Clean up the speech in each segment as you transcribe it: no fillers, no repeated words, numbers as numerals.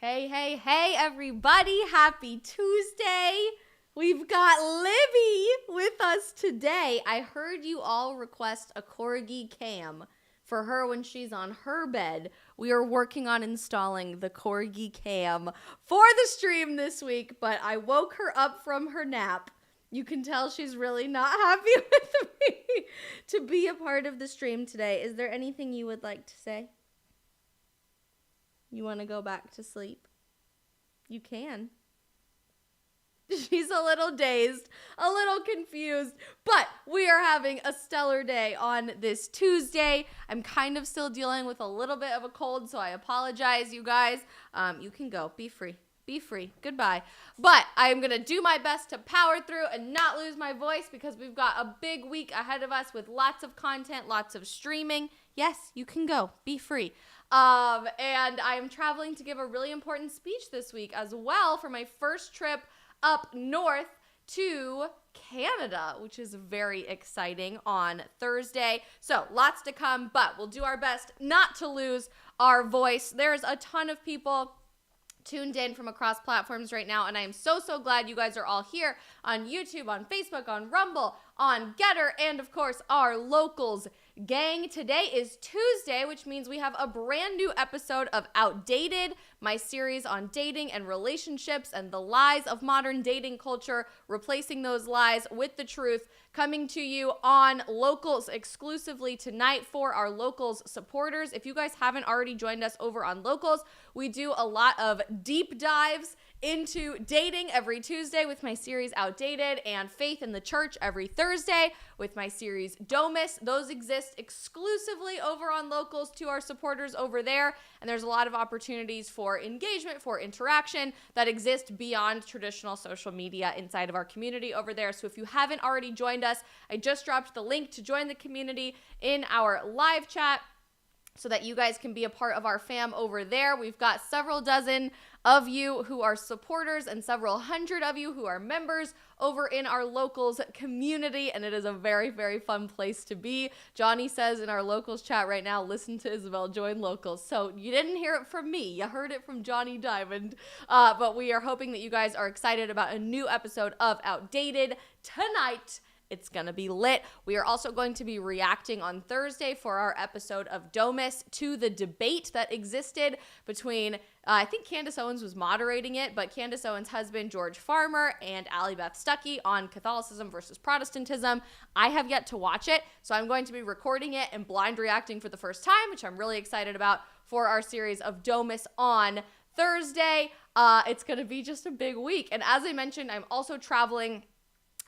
Hey, hey, hey, everybody. Happy Tuesday. We've got Libby with us today. I heard you all request a corgi cam for her when she's on her bed. We are working on installing the corgi cam for the stream this week, but I woke her up from her nap. You can tell she's really not happy with me to be a part of the stream today. Is there anything you would like to say? You want to go back to sleep? You can. She's a little dazed, a little confused, but we are having a stellar day on this Tuesday. I'm kind of still dealing with a little bit of a cold, so I apologize, you guys. You can go. Be free. Be free. Goodbye. But I'm going to do my best to power through and not lose my voice because we've got a big week ahead of us with lots of content, lots of streaming. Yes, you can go. Be free. And I'm traveling to give a really important speech this week as well for my first trip up north to Canada, which is very exciting on Thursday. So lots to come, but we'll do our best not to lose our voice. There's a ton of people tuned in from across platforms right now, and I am so glad you guys are all here on YouTube, on Facebook, on Rumble, on Getter, and of course our locals gang. Today is Tuesday, which means we have a brand new episode of Outdated, my series on dating and relationships and the lies of modern dating culture, replacing those lies with the truth, coming to you on Locals exclusively tonight for our Locals supporters. If you guys haven't already joined us over on Locals, we do a lot of deep dives into dating every Tuesday with my series Outdated, and Faith in the Church every Thursday with my series Domus. Those exist exclusively over on Locals to our supporters over there, and there's a lot of opportunities for engagement, for interaction that exist beyond traditional social media inside of our community over there. So if you haven't already joined us, I just dropped the link to join the community in our live chat so that you guys can be a part of our fam over there. We've got several dozen of you who are supporters and several hundred of you who are members over in our Locals community, and it is a very fun place to be. Johnny says in our Locals chat right now, listen to Isabel, join Locals. So you didn't hear it from me, you heard it from Johnny Diamond, but we are hoping that you guys are excited about a new episode of Outdated tonight. It's going to be lit. We are also going to be reacting on Thursday for our episode of Domus to the debate that existed between, I think Candace Owens was moderating it, but Candace Owens' husband, George Farmer, and Allie Beth Stuckey on Catholicism versus Protestantism. I have yet to watch it, so I'm going to be recording it and blind reacting for the first time, which I'm really excited about for our series of Domus on Thursday. It's going to be just a big week. And as I mentioned, I'm also traveling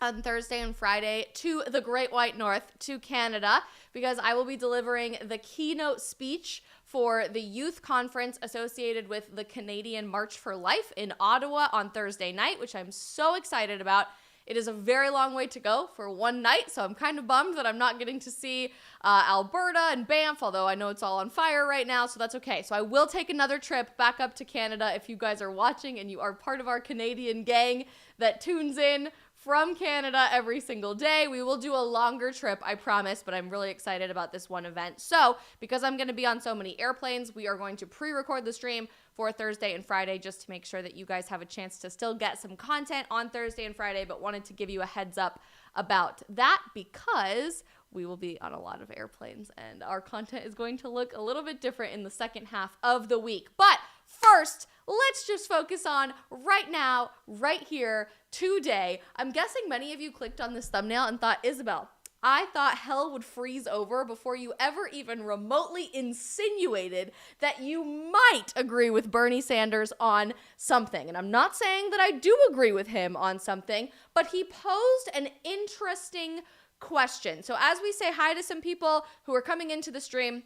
on Thursday and Friday to the Great White North, to Canada, because I will be delivering the keynote speech for the youth conference associated with the Canadian March for Life in Ottawa on Thursday night, which I'm so excited about. It is a very long way to go for one night, so I'm kind of bummed that I'm not getting to see Alberta and Banff, although I know it's all on fire right now, so that's okay. So I will take another trip back up to Canada if you guys are watching and you are part of our Canadian gang that tunes in from Canada every single day. We will do a longer trip, I promise, but I'm really excited about this one event. So because I'm going to be on so many airplanes, we are going to pre-record the stream for Thursday and Friday just to make sure that you guys have a chance to still get some content on Thursday and Friday, but wanted to give you a heads up about that because we will be on a lot of airplanes and our content is going to look a little bit different in the second half of the week. But first, let's just focus on right now, right here, today. I'm guessing many of you clicked on this thumbnail and thought, Isabel, I thought hell would freeze over before you ever even remotely insinuated that you might agree with Bernie Sanders on something. And I'm not saying that I do agree with him on something, but he posed an interesting question. So as we say hi to some people who are coming into the stream,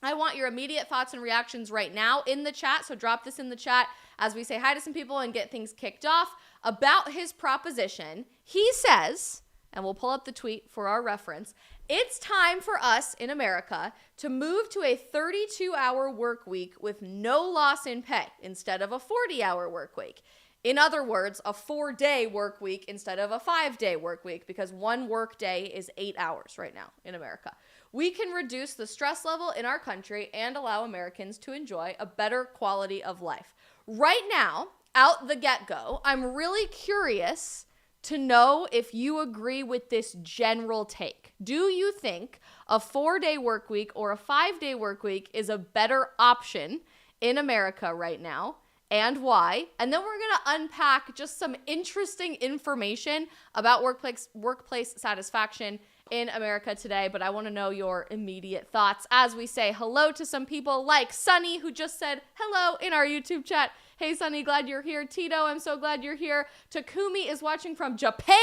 I want your immediate thoughts and reactions right now in the chat. So drop this in the chat as we say hi to some people and get things kicked off about his proposition. He says, and we'll pull up the tweet for our reference, it's time for us in America to move to a 32-hour work week with no loss in pay instead of a 40-hour work week. In other words, a 4-day work week instead of a 5-day work week, because one work day is 8 hours right now in America. We can reduce the stress level in our country and allow Americans to enjoy a better quality of life. Right now, out the get-go, I'm really curious to know if you agree with this general take. Do you think a 4-day work week or a 5-day work week is a better option in America right now, and why? And then we're going to unpack just some interesting information about workplace satisfaction in America today, but I want to know your immediate thoughts as we say hello to some people like Sunny, who just said hello in our YouTube chat. Hey, Sunny, glad you're here. Tito, I'm so glad you're here. Takumi is watching from Japan.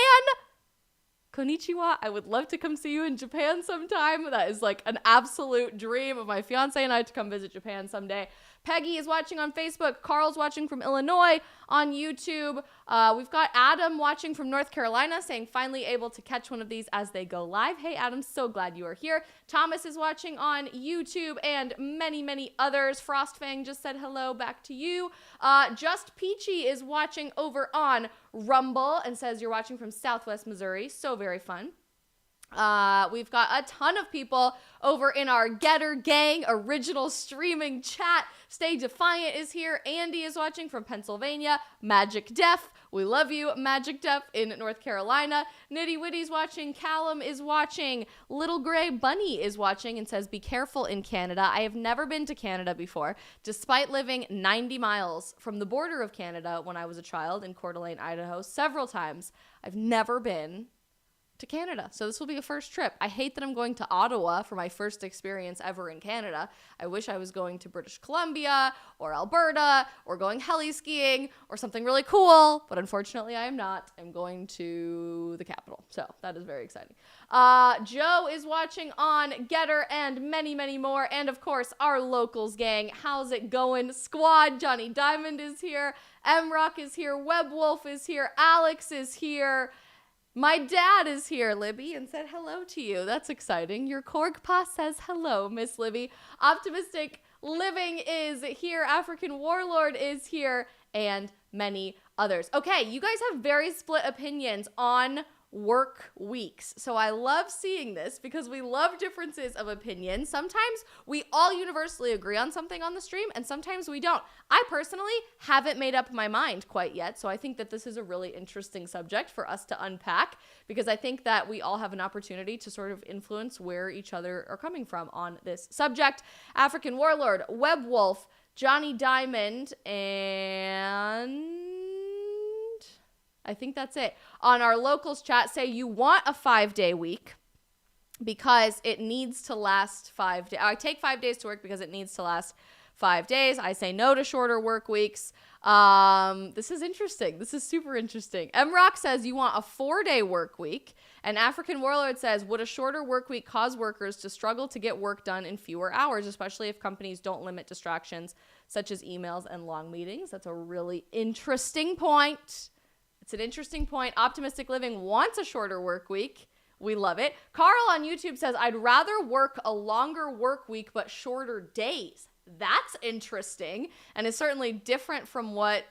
Konnichiwa. I would love to come see you in Japan sometime. That is like an absolute dream of my fiance and I to come visit Japan someday. Peggy is watching on Facebook. Carl's watching from Illinois on YouTube. We've got Adam watching from North Carolina saying finally able to catch one of these as they go live. Hey, Adam, so glad you are here. Thomas is watching on YouTube and many, many others. Frostfang just said hello back to you. Just Peachy is watching over on Rumble and says you're watching from Southwest Missouri. So very fun. We've got a ton of people over in our Getter Gang original streaming chat. Stay Defiant is here. Andy is watching from Pennsylvania. Magic Def, we love you. Magic Def in North Carolina. Nitty Witty's watching. Callum is watching. Little Gray Bunny is watching and says be careful in Canada. I have never been to Canada before, despite living 90 miles from the border of Canada when I was a child in Coeur d'Alene, Idaho, several times. I've never been to Canada. So this will be a first trip. I hate that I'm going to Ottawa for my first experience ever in Canada. I wish I was going to British Columbia or Alberta or going heli skiing or something really cool, but unfortunately I am not. I'm going to the capital. So that is very exciting. Joe is watching on Getter and many, many more. And of course, our locals gang. How's it going? Squad. Johnny Diamond is here. M-Rock is here. Webwolf is here. Alex is here. My dad is here, Libby, and said hello to you. That's exciting. Your Korgpa says hello, Miss Libby. Optimistic Living is here. African Warlord is here, and many others. Okay, you guys have very split opinions on work weeks. So I love seeing this because we love differences of opinion. Sometimes we all universally agree on something on the stream and sometimes we don't. I personally haven't made up my mind quite yet. So I think that this is a really interesting subject for us to unpack because I think that we all have an opportunity to sort of influence where each other are coming from on this subject. African Warlord, Webwolf, Johnny Diamond, and I think that's it. On our locals chat, say you want a 5-day week because it needs to last 5 days. I take 5 days to work because it needs to last 5 days. I say no to shorter work weeks. This is interesting. This is super interesting. M-Rock says you want a 4-day work week. And African Warlord says, would a shorter work week cause workers to struggle to get work done in fewer hours, especially if companies don't limit distractions such as emails and long meetings? That's a really interesting point. It's an interesting point. Optimistic Living wants a shorter work week. We love it. Carl on YouTube says, I'd rather work a longer work week, but shorter days. That's interesting. And is certainly different from what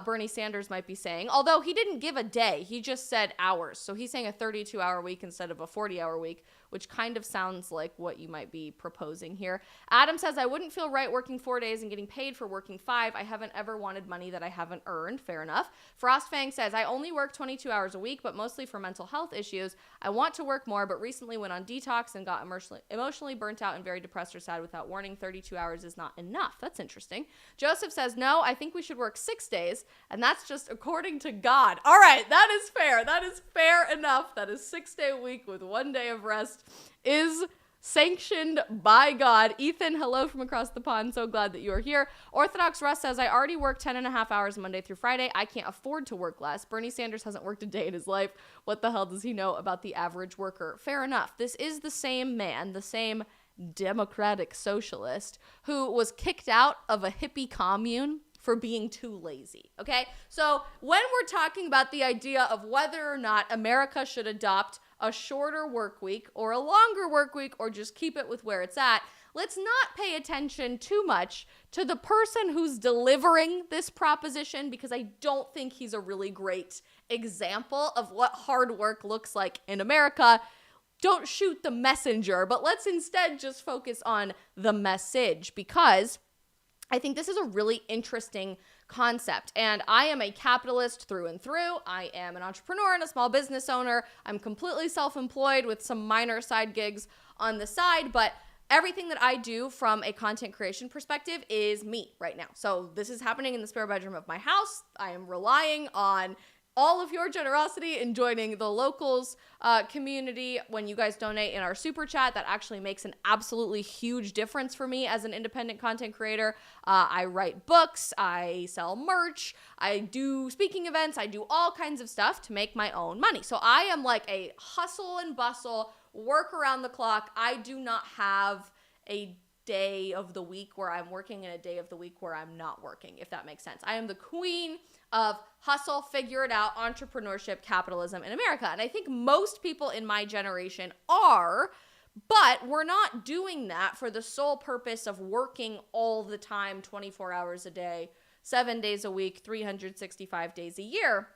Bernie Sanders might be saying. Although he didn't give a day. He just said hours. So he's saying a 32-hour week instead of a 40-hour week, which kind of sounds like what you might be proposing here. Adam says, I wouldn't feel right working 4 days and getting paid for working 5. I haven't ever wanted money that I haven't earned. Fair enough. Frostfang says, I only work 22 hours a week, but mostly for mental health issues. I want to work more, but recently went on detox and got emotionally burnt out and very depressed or sad without warning. 32 hours is not enough. That's interesting. Joseph says, no, I think we should work 6 days, and that's just according to God. All right, that is fair. That is fair enough. That is 6-day week with 1 day of rest is sanctioned by God. Ethan, hello from across the pond. So glad that you are here. Orthodox Russ says, I already work 10.5 hours Monday through Friday. I can't afford to work less. Bernie Sanders hasn't worked a day in his life. What the hell does he know about the average worker? Fair enough. This is the same man, the same democratic socialist who was kicked out of a hippie commune for being too lazy, okay? So when we're talking about the idea of whether or not America should adopt a shorter work week or a longer work week or just keep it with where it's at, let's not pay attention too much to the person who's delivering this proposition because I don't think he's a really great example of what hard work looks like in America. Don't shoot the messenger, but let's instead just focus on the message because I think this is a really interesting concept. And I am a capitalist through and through. I am an entrepreneur and a small business owner. I'm completely self-employed with some minor side gigs on the side, but everything that I do from a content creation perspective is me right now. So this is happening in the spare bedroom of my house. I am relying on all of your generosity in joining the locals community. When you guys donate in our super chat, that actually makes an absolutely huge difference for me as an independent content creator. I write books, I sell merch, I do speaking events, I do all kinds of stuff to make my own money. So I am like a hustle and bustle, work around the clock. I do not have a day of the week where I'm working and a day of the week where I'm not working, if that makes sense. I am the queen of hustle, figure it out, entrepreneurship, capitalism in America. And I think most people in my generation are, but we're not doing that for the sole purpose of working all the time, 24 hours a day, 7 days a week, 365 days a year.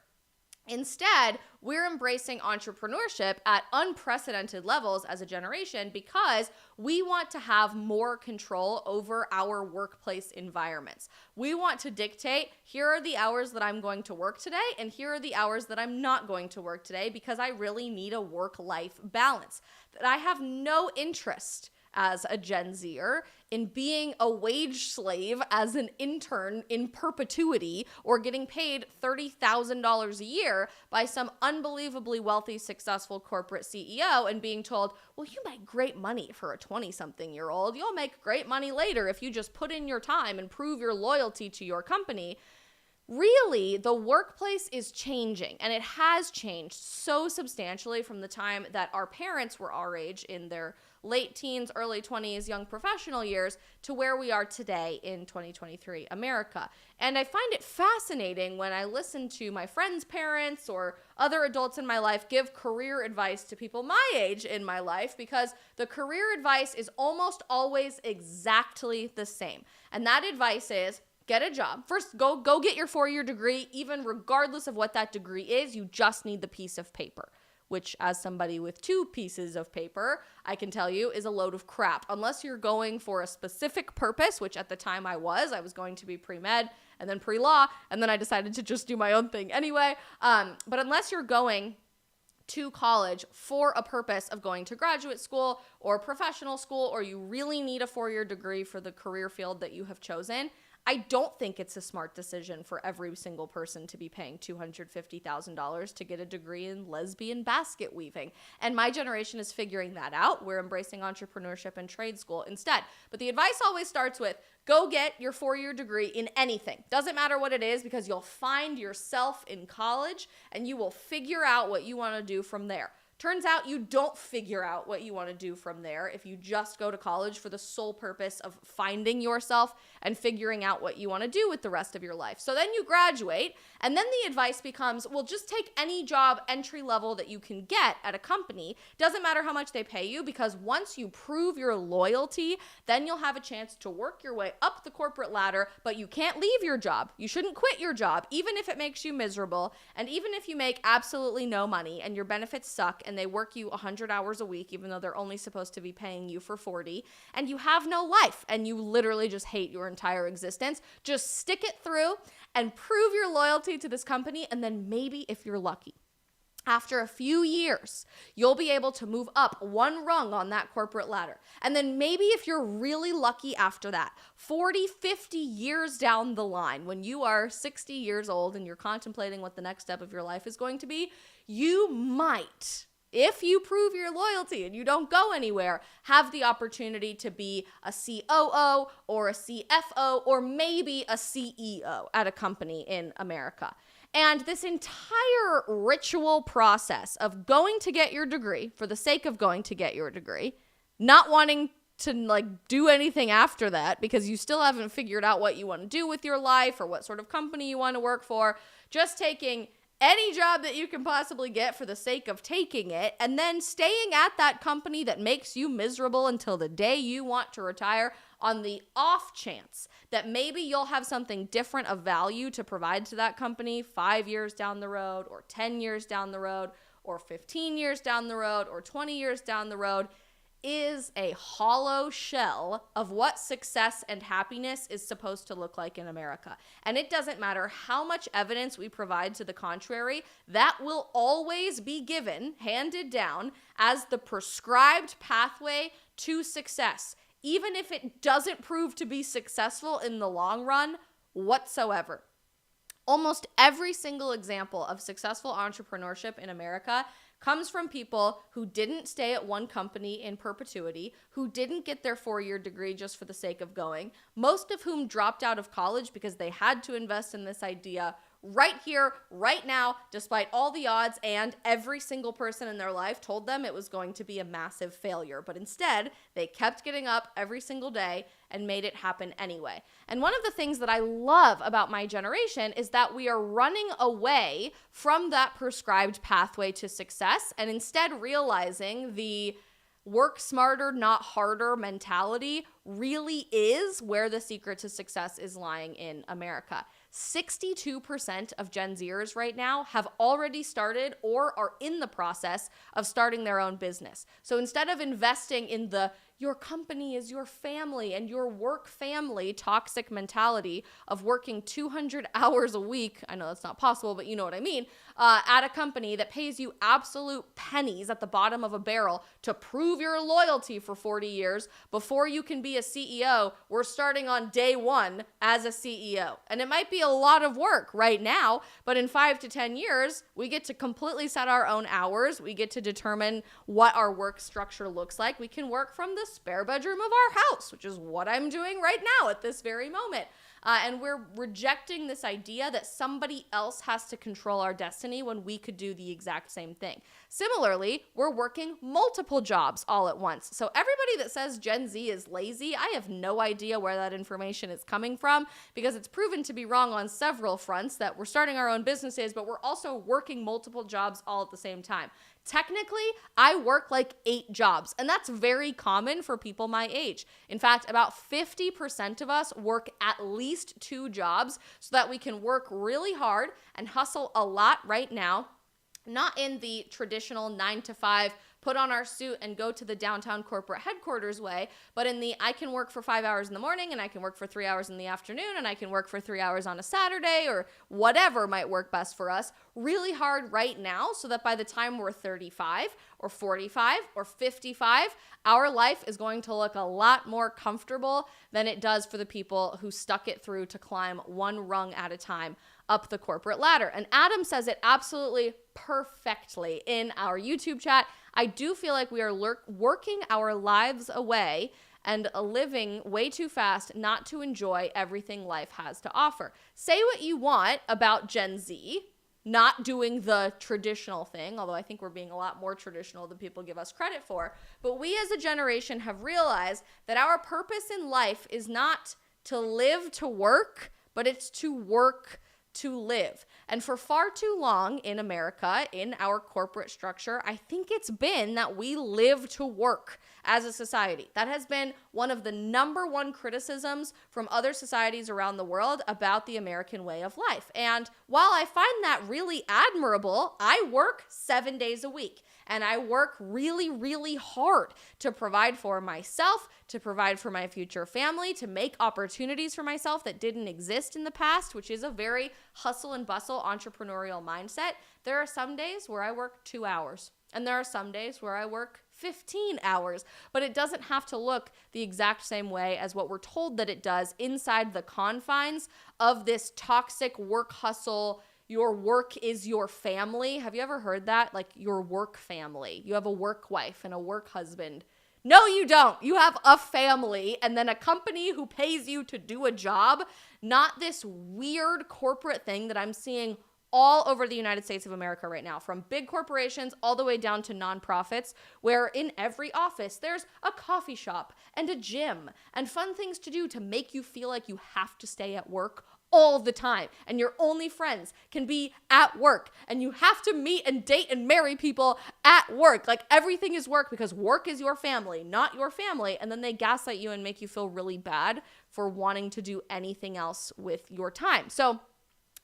Instead, we're embracing entrepreneurship at unprecedented levels as a generation because we want to have more control over our workplace environments. We want to dictate, here are the hours that I'm going to work today, and here are the hours that I'm not going to work today because I really need a work-life balance. That I have no interest as a Gen Zer in being a wage slave as an intern in perpetuity or getting paid $30,000 a year by some unbelievably wealthy, successful corporate CEO and being told, well, you make great money for a 20-something-year-old. You'll make great money later if you just put in your time and prove your loyalty to your company. Really, the workplace is changing, and it has changed so substantially from the time that our parents were our age in their late teens, early 20s, young professional years to where we are today in 2023 America. And I find it fascinating when I listen to my friends' parents or other adults in my life give career advice to people my age in my life, because the career advice is almost always exactly the same. And that advice is, get a job. First, go get your 4-year degree. Even regardless of what that degree is, you just need the piece of paper, which as somebody with 2 pieces of paper, I can tell you is a load of crap. Unless you're going for a specific purpose, which at the time I was going to be pre-med and then pre-law, and then I decided to just do my own thing anyway. But unless you're going to college for a purpose of going to graduate school or professional school, or you really need a 4-year degree for the career field that you have chosen, I don't think it's a smart decision for every single person to be paying $250,000 to get a degree in lesbian basket weaving. And my generation is figuring that out. We're embracing entrepreneurship and trade school instead. But the advice always starts with, go get your 4-year degree in anything. Doesn't matter what it is, because you'll find yourself in college and you will figure out what you want to do from there. Turns out you don't figure out what you want to do from there if you just go to college for the sole purpose of finding yourself and figuring out what you want to do with the rest of your life. So then you graduate, and then the advice becomes, well, just take any job entry level that you can get at a company. Doesn't matter how much they pay you, because once you prove your loyalty, then you'll have a chance to work your way up the corporate ladder, but you can't leave your job. You shouldn't quit your job, even if it makes you miserable, and even if you make absolutely no money and your benefits suck and they work you 100 hours a week, even though they're only supposed to be paying you for 40, and you have no life, and you literally just hate your entire existence. Just stick it through and prove your loyalty to this company, and then maybe, if you're lucky, after a few years, you'll be able to move up one rung on that corporate ladder. And then maybe if you're really lucky after that, 40, 50 years down the line, when you are 60 years old and you're contemplating what the next step of your life is going to be, you might, if you prove your loyalty and you don't go anywhere, have the opportunity to be a COO or a CFO or maybe a CEO at a company in America. And this entire ritual process of going to get your degree for the sake of going to get your degree, not wanting to do anything after that because you still haven't figured out what you want to do with your life or what sort of company you want to work for, just taking any job that you can possibly get for the sake of taking it, and then staying at that company that makes you miserable until the day you want to retire, on the off chance that maybe you'll have something different of value to provide to that company 5 years down the road, or 10 years down the road, or 15 years down the road, or 20 years down the road. is a hollow shell of what success and happiness is supposed to look like in America. And it doesn't matter how much evidence we provide to the contrary, that will always be given, handed down, as the prescribed pathway to success, even if it doesn't prove to be successful in the long run whatsoever. Almost every single example of successful entrepreneurship in America comes from people who didn't stay at one company in perpetuity, who didn't get their 4-year degree just for the sake of going, most of whom dropped out of college because they had to invest in this idea right here, right now, despite all the odds, and every single person in their life told them it was going to be a massive failure. But instead, they kept getting up every single day and made it happen anyway. And one of the things that I love about my generation is that we are running away from that prescribed pathway to success and instead realizing the work smarter, not harder mentality really is where the secret to success is lying in America. 62% of Gen Zers right now have already started or are in the process of starting their own business. So instead of investing in the your company is your family and your work family toxic mentality of working 200 hours a week, I know that's not possible, but you know what I mean, at a company that pays you absolute pennies at the bottom of a barrel to prove your loyalty for 40 years before you can be a CEO, we're starting on day one as a CEO. And it might be a lot of work right now, but in 5 to 10 years, we get to completely set our own hours. We get to determine what our work structure looks like. We can work from the spare bedroom of our house, which is what I'm doing right now at this very moment. And we're rejecting this idea that somebody else has to control our destiny when we could do the exact same thing. Similarly, we're working multiple jobs all at once. So everybody that says Gen Z is lazy, I have no idea where that information is coming from because it's proven to be wrong on several fronts that we're starting our own businesses, but we're also working multiple jobs all at the same time. Technically, I work like 8 jobs, and that's very common for people my age. In fact, about 50% of us work at least 2 jobs so that we can work really hard and hustle a lot right now, not in the traditional 9 to 5, put on our suit and go to the downtown corporate headquarters way, but in the I can work for 5 hours in the morning and I can work for 3 hours in the afternoon and I can work for 3 hours on a Saturday or whatever might work best for us really hard right now so that by the time we're 35 or 45 or 55, our life is going to look a lot more comfortable than it does for the people who stuck it through to climb one rung at a time up the corporate ladder. And Adam says it absolutely perfectly in our YouTube chat. I do feel like we are working our lives away and living way too fast not to enjoy everything life has to offer. Say what you want about Gen Z not doing the traditional thing, although I think we're being a lot more traditional than people give us credit for. But we as a generation have realized that our purpose in life is not to live to work, but it's to work to live. And for far too long in America, in our corporate structure, I think it's been that we live to work as a society. That has been one of the number one criticisms from other societies around the world about the American way of life. And while I find that really admirable, I work 7 days a week. And I work really, really hard to provide for myself, to provide for my future family, to make opportunities for myself that didn't exist in the past, which is a very hustle and bustle entrepreneurial mindset. There are some days where I work 2 hours, and there are some days where I work 15 hours, but it doesn't have to look the exact same way as what we're told that it does inside the confines of this toxic work hustle. Your work is your family. Have you ever heard that? Like your work family. You have a work wife and a work husband. No, you don't. You have a family and then a company who pays you to do a job, not this weird corporate thing that I'm seeing all over the United States of America right now, from big corporations all the way down to nonprofits, where in every office there's a coffee shop and a gym and fun things to do to make you feel like you have to stay at work all the time, and your only friends can be at work, and you have to meet and date and marry people at work. Like everything is work because work is your family, not your family. And then they gaslight you and make you feel really bad for wanting to do anything else with your time. So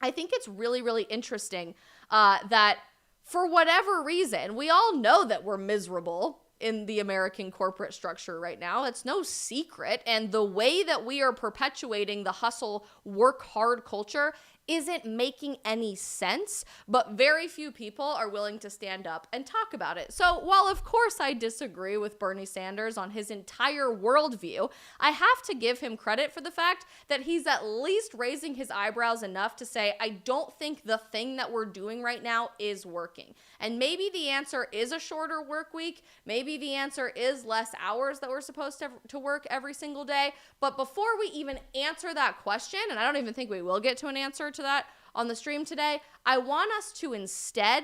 I think it's really, really interesting that for whatever reason, we all know that we're miserable in the American corporate structure right now. It's no secret. And the way that we are perpetuating the hustle, work hard culture isn't making any sense, but very few people are willing to stand up and talk about it. So while of course I disagree with Bernie Sanders on his entire worldview, I have to give him credit for the fact that he's at least raising his eyebrows enough to say, I don't think the thing that we're doing right now is working. And maybe the answer is a shorter work week. Maybe the answer is less hours that we're supposed to work every single day. But before we even answer that question, and I don't even think we will get to an answer to that on the stream today, I want us to instead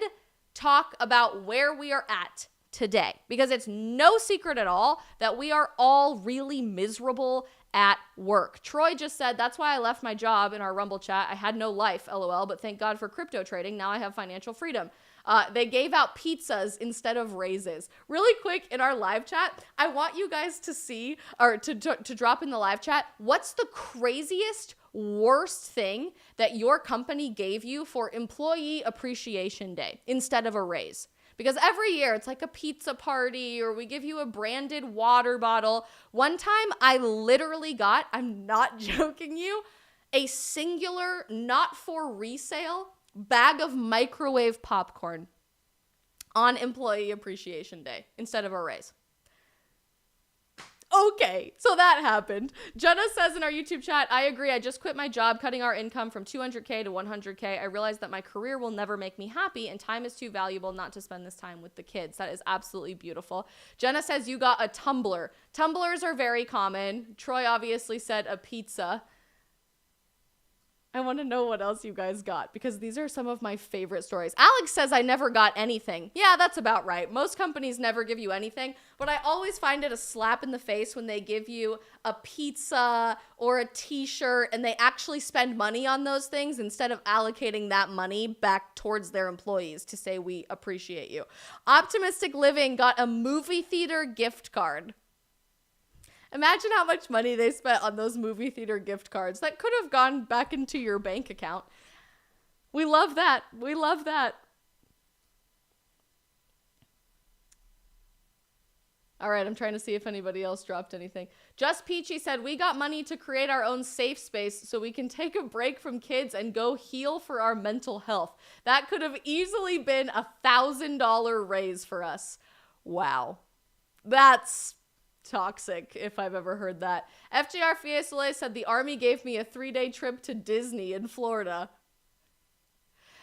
talk about where we are at today, because it's no secret at all that we are all really miserable at work. Troy just said, that's why I left my job in our Rumble chat. I had no life, LOL, but thank God for crypto trading. Now I have financial freedom. They gave out pizzas instead of raises. Really quick in our live chat, I want you guys to see, or to drop in the live chat, what's the craziest, worst thing that your company gave you for Employee Appreciation Day instead of a raise? Because every year it's like a pizza party or we give you a branded water bottle. One time I literally got, I'm not joking you, a singular, not for resale bag of microwave popcorn on Employee Appreciation Day instead of a raise. Okay, so that happened. Jenna says in our YouTube chat, I agree. I just quit my job, cutting our income from 200K to 100K. I realized that my career will never make me happy and time is too valuable not to spend this time with the kids. That is absolutely beautiful. Jenna says you got a tumbler. Tumblers are very common. Troy obviously said a pizza. I want to know what else you guys got, because these are some of my favorite stories. Alex says I never got anything. Yeah, that's about right. Most companies never give you anything, but I always find it a slap in the face when they give you a pizza or a t-shirt and they actually spend money on those things instead of allocating that money back towards their employees to say we appreciate you. Optimistic Living got a movie theater gift card. Imagine how much money they spent on those movie theater gift cards that could have gone back into your bank account. We love that. We love that. All right, I'm trying to see if anybody else dropped anything. Just Peachy said, we got money to create our own safe space so we can take a break from kids and go heal for our mental health. That could have easily been $1,000 raise for us. Wow. That's toxic, if I've ever heard that. FGR Fiesole said the army gave me a 3-day trip to Disney in Florida.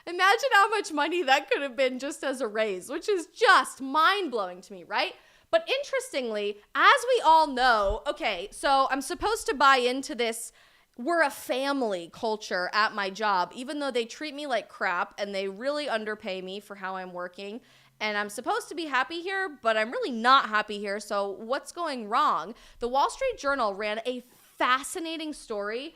Imagine how much money that could have been just as a raise, which is just mind-blowing to me, right? But interestingly, as we all know, okay, so I'm supposed to buy into this we're a family culture at my job, even though they treat me like crap and they really underpay me for how I'm working. And I'm supposed to be happy here, but I'm really not happy here. So what's going wrong? The Wall Street Journal ran a fascinating story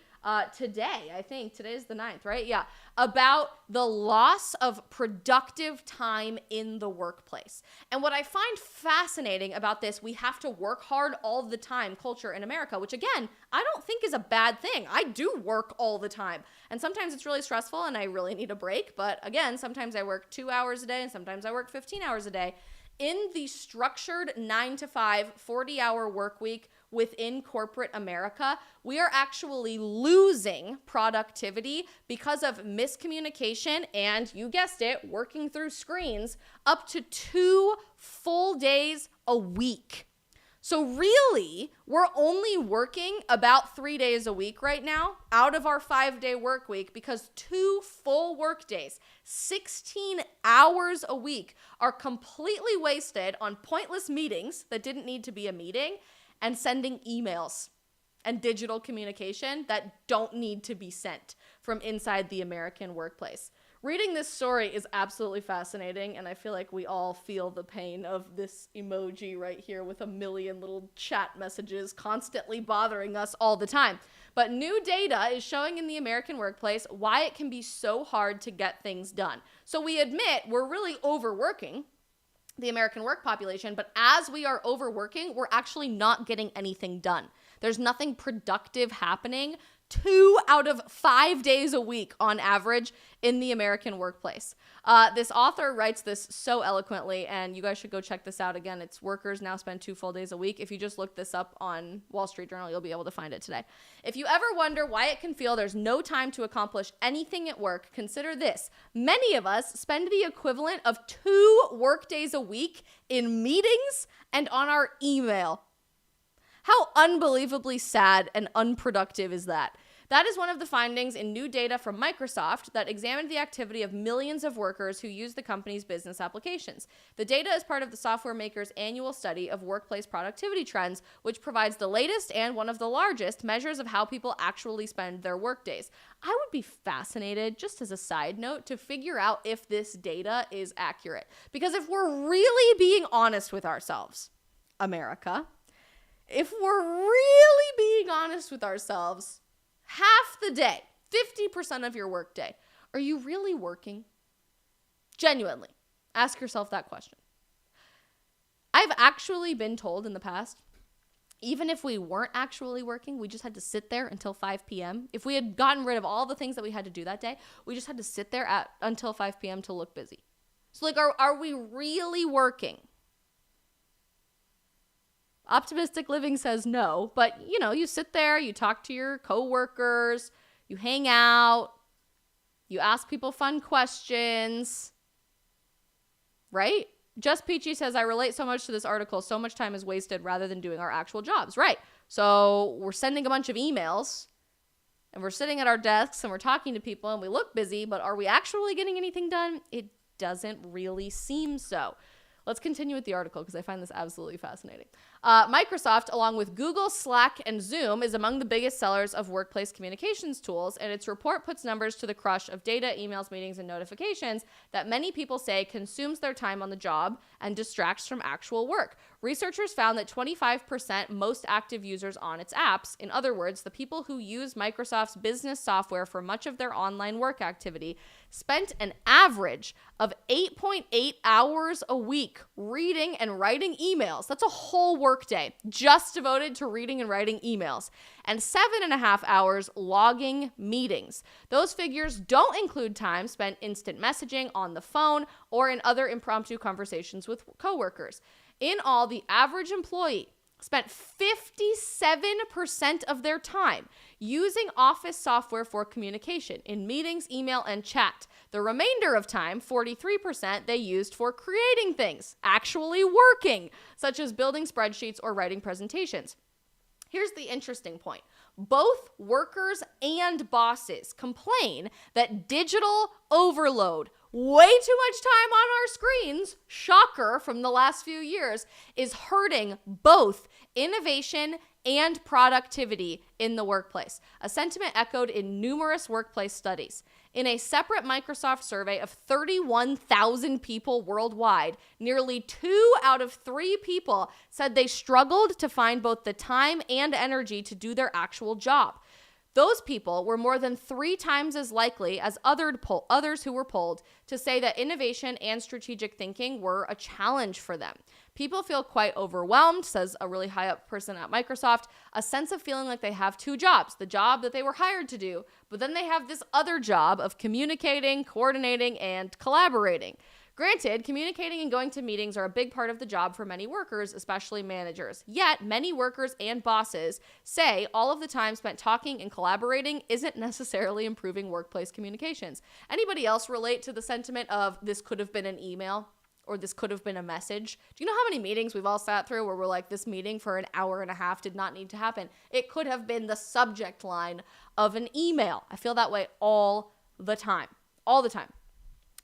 today. I think today's the 9th, right? Yeah. About the loss of productive time in the workplace. And what I find fascinating about this, we have to work hard all the time culture in America, which again, I don't think is a bad thing. I do work all the time. And sometimes it's really stressful and I really need a break. But again, sometimes I work 2 hours a day and sometimes I work 15 hours a day. In the structured 9-to-5, 40-hour work week within corporate America, we are actually losing productivity because of miscommunication and, you guessed it, working through screens up to 2 full days a week. So really, we're only working about 3 days a week right now out of our 5-day work week because 2 full work days, 16 hours a week are completely wasted on pointless meetings that didn't need to be a meeting and sending emails and digital communication that don't need to be sent from inside the American workplace. Reading this story is absolutely fascinating, and I feel like we all feel the pain of this emoji right here with a million little chat messages constantly bothering us all the time. But new data is showing in the American workplace why it can be so hard to get things done. So we admit we're really overworking the American work population, but as we are overworking, we're actually not getting anything done. There's nothing productive happening 2 out of 5 days a week on average in the American workplace. This author writes this so eloquently, and you guys should go check this out. Again, it's workers now spend 2 full days a week. If you just look this up on Wall Street Journal, you'll be able to find it today. If you ever wonder why it can feel there's no time to accomplish anything at work, consider this. Many of us spend the equivalent of 2 work days a week in meetings and on our email. How unbelievably sad and unproductive is that? That is one of the findings in new data from Microsoft that examined the activity of millions of workers who use the company's business applications. The data is part of the software maker's annual study of workplace productivity trends, which provides the latest and one of the largest measures of how people actually spend their workdays. I would be fascinated, just as a side note, to figure out if this data is accurate. Because if we're really being honest with ourselves, America, if we're really being honest with ourselves, half the day, 50% of your workday, are you really working? Genuinely, ask yourself that question. I've actually been told in the past, even if we weren't actually working, we just had to sit there until 5 p.m. If we had gotten rid of all the things that we had to do that day, we just had to sit there until 5 p.m. to look busy. So like, are we really working? Optimistic living says no, but you sit there, you talk to your coworkers, you hang out, you ask people fun questions, right? Just Peachy says, I relate so much to this article. So much time is wasted rather than doing our actual jobs. Right. So we're sending a bunch of emails and we're sitting at our desks and we're talking to people and we look busy, but are we actually getting anything done? It doesn't really seem so. Let's continue with the article because I find this absolutely fascinating. Microsoft, along with Google, Slack, and Zoom, is among the biggest sellers of workplace communications tools, and its report puts numbers to the crush of data, emails, meetings, and notifications that many people say consumes their time on the job and distracts from actual work. Researchers found that 25% most active users on its apps, in other words, the people who use Microsoft's business software for much of their online work activity, spent an average of 8.8 hours a week reading and writing emails. That's a whole workday just devoted to reading and writing emails, and 7.5 hours logging meetings. Those figures don't include time spent instant messaging on the phone or in other impromptu conversations with coworkers. In all, the average employee spent 57% of their time using office software for communication in meetings, email, and chat. The remainder of time, 43%, they used for creating things, actually working, such as building spreadsheets or writing presentations. Here's the interesting point. Both workers and bosses complain that digital overload, way too much time on our screens, shocker from the last few years, is hurting both innovation and productivity in the workplace, a sentiment echoed in numerous workplace studies. In a separate Microsoft survey of 31,000 people worldwide, nearly 2 out of 3 people said they struggled to find both the time and energy to do their actual job. Those people were more than 3 times as likely as others who were polled to say that innovation and strategic thinking were a challenge for them. People feel quite overwhelmed, says a really high up person at Microsoft, a sense of feeling like they have 2 jobs, the job that they were hired to do, but then they have this other job of communicating, coordinating, and collaborating. Granted, communicating and going to meetings are a big part of the job for many workers, especially managers. Yet, many workers and bosses say all of the time spent talking and collaborating isn't necessarily improving workplace communications. Anybody else relate to the sentiment of this could have been an email or this could have been a message? Do you know how many meetings we've all sat through where we're like, this meeting for an hour and a half did not need to happen? It could have been the subject line of an email. I feel that way all the time. All the time.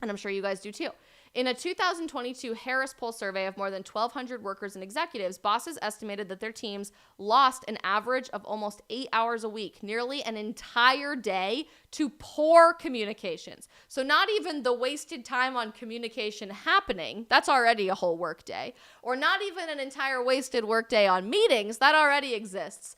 And I'm sure you guys do too. In a 2022 Harris Poll survey of more than 1,200 workers and executives, bosses estimated that their teams lost an average of almost 8 hours a week, nearly an entire day, to poor communications. So not even the wasted time on communication happening, that's already a whole work day, or not even an entire wasted work day on meetings, that already exists.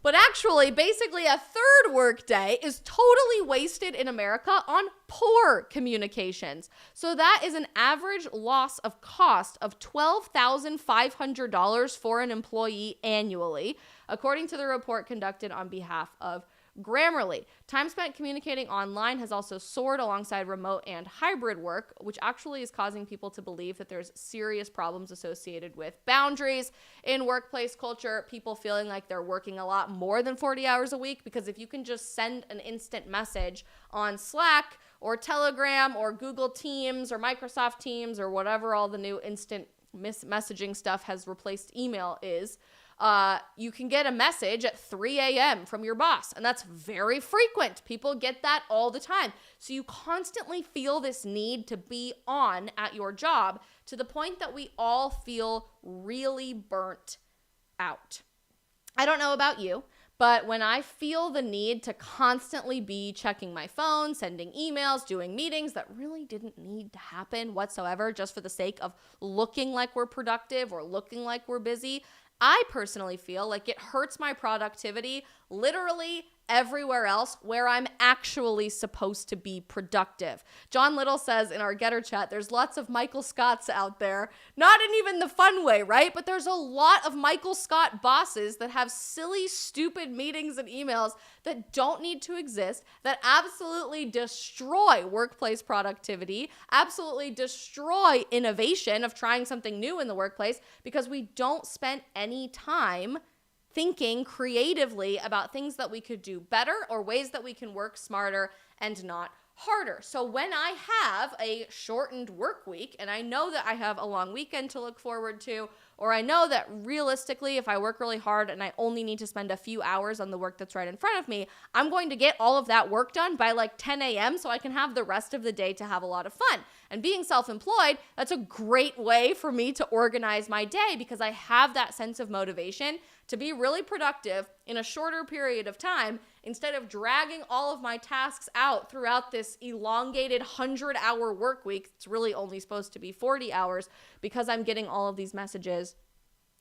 But actually, basically a third workday is totally wasted in America on poor communications. So that is an average loss of cost of $12,500 for an employee annually, according to the report conducted on behalf of Grammarly, time spent communicating online has also soared alongside remote and hybrid work, which actually is causing people to believe that there's serious problems associated with boundaries in workplace culture, people feeling like they're working a lot more than 40 hours a week, because if you can just send an instant message on Slack or Telegram or Google Teams or Microsoft Teams or whatever all the new instant messaging stuff has replaced email is, you can get a message at 3 a.m. from your boss, and that's very frequent. People get that all the time. So you constantly feel this need to be on at your job to the point that we all feel really burnt out. I don't know about you, but when I feel the need to constantly be checking my phone, sending emails, doing meetings that really didn't need to happen whatsoever just for the sake of looking like we're productive or looking like we're busy, I personally feel like it hurts my productivity literally everywhere else where I'm actually supposed to be productive. John Little says in our Getter chat, there's lots of Michael Scotts out there, not in even the fun way, right? But there's a lot of Michael Scott bosses that have silly, stupid meetings and emails that don't need to exist, that absolutely destroy workplace productivity, absolutely destroy innovation of trying something new in the workplace because we don't spend any time thinking creatively about things that we could do better or ways that we can work smarter and not harder. So when I have a shortened work week and I know that I have a long weekend to look forward to, or I know that realistically if I work really hard and I only need to spend a few hours on the work that's right in front of me, I'm going to get all of that work done by like 10 a.m. so I can have the rest of the day to have a lot of fun. And being self-employed, that's a great way for me to organize my day because I have that sense of motivation to be really productive in a shorter period of time instead of dragging all of my tasks out throughout this elongated 100-hour work week. It's really only supposed to be 40 hours because I'm getting all of these messages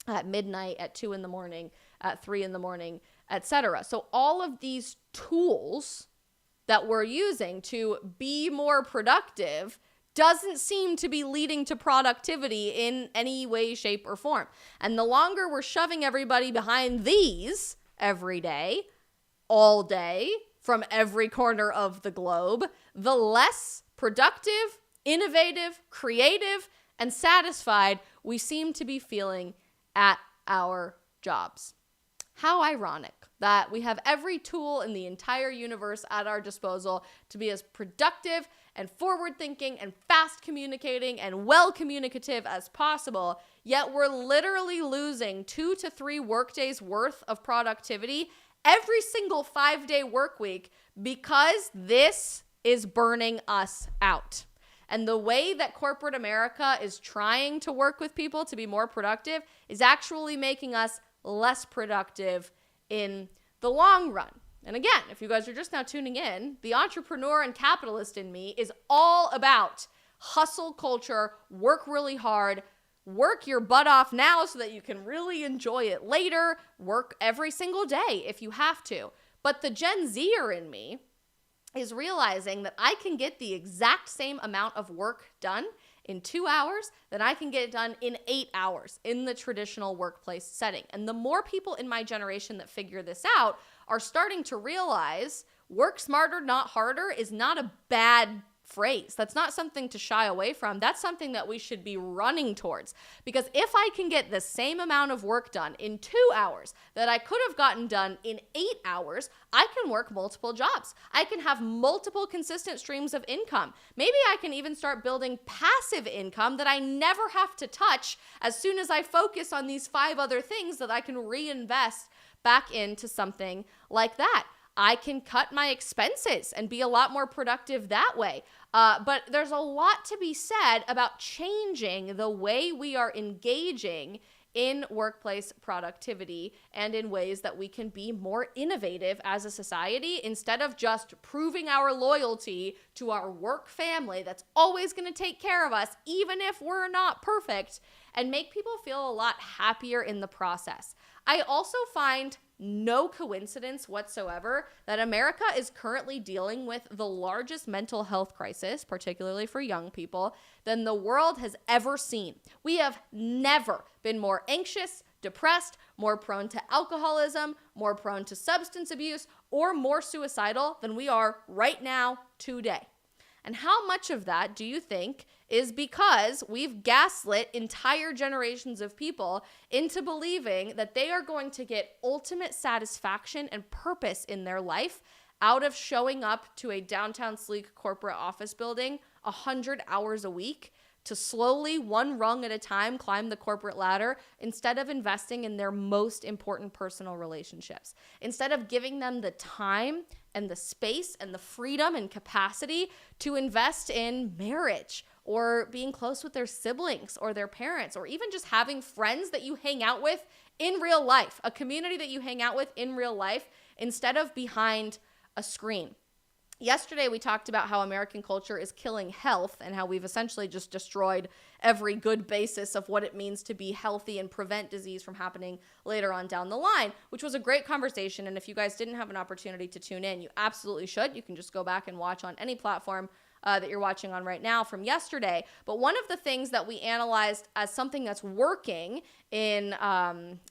at midnight, at 2 in the morning, at 3 in the morning, etc. So all of these tools that we're using to be more productive doesn't seem to be leading to productivity in any way, shape, or form. And the longer we're shoving everybody behind these every day, all day, from every corner of the globe, the less productive, innovative, creative, and satisfied we seem to be feeling at our jobs. How ironic that we have every tool in the entire universe at our disposal to be as productive and forward-thinking and fast communicating and well communicative as possible, yet we're literally losing 2 to 3 workdays worth of productivity every single 5-day work week because this is burning us out. And the way that corporate America is trying to work with people to be more productive is actually making us less productive in the long run. And again, if you guys are just now tuning in, the entrepreneur and capitalist in me is all about hustle culture, work really hard, work your butt off now so that you can really enjoy it later, work every single day if you have to. But the Gen Zer in me is realizing that I can get the exact same amount of work done in 2 hours that I can get done in 8 hours in the traditional workplace setting. And the more people in my generation that figure this out are starting to realize work smarter, not harder is not a bad phrase. That's not something to shy away from. That's something that we should be running towards. Because if I can get the same amount of work done in 2 hours that I could have gotten done in 8 hours, I can work multiple jobs. I can have multiple consistent streams of income. Maybe I can even start building passive income that I never have to touch as soon as I focus on these 5 other things that I can reinvest back into something like that. I can cut my expenses and be a lot more productive that way. But there's a lot to be said about changing the way we are engaging in workplace productivity and in ways that we can be more innovative as a society instead of just proving our loyalty to our work family that's always going to take care of us, even if we're not perfect, and make people feel a lot happier in the process. I also find no coincidence whatsoever that America is currently dealing with the largest mental health crisis, particularly for young people, than the world has ever seen. We have never been more anxious, depressed, more prone to alcoholism, more prone to substance abuse, or more suicidal than we are right now today. And how much of that do you think is because we've gaslit entire generations of people into believing that they are going to get ultimate satisfaction and purpose in their life out of showing up to a downtown sleek corporate office building 100 hours a week to slowly, one rung at a time, climb the corporate ladder instead of investing in their most important personal relationships, instead of giving them the time and the space and the freedom and capacity to invest in marriage or being close with their siblings or their parents, or even just having friends that you hang out with in real life, a community that you hang out with in real life instead of behind a screen. Yesterday, we talked about how American culture is killing health and how we've essentially just destroyed every good basis of what it means to be healthy and prevent disease from happening later on down the line, which was a great conversation. And if you guys didn't have an opportunity to tune in, you absolutely should. You can just go back and watch on any platform that you're watching on right now from yesterday. But one of the things that we analyzed as something that's working in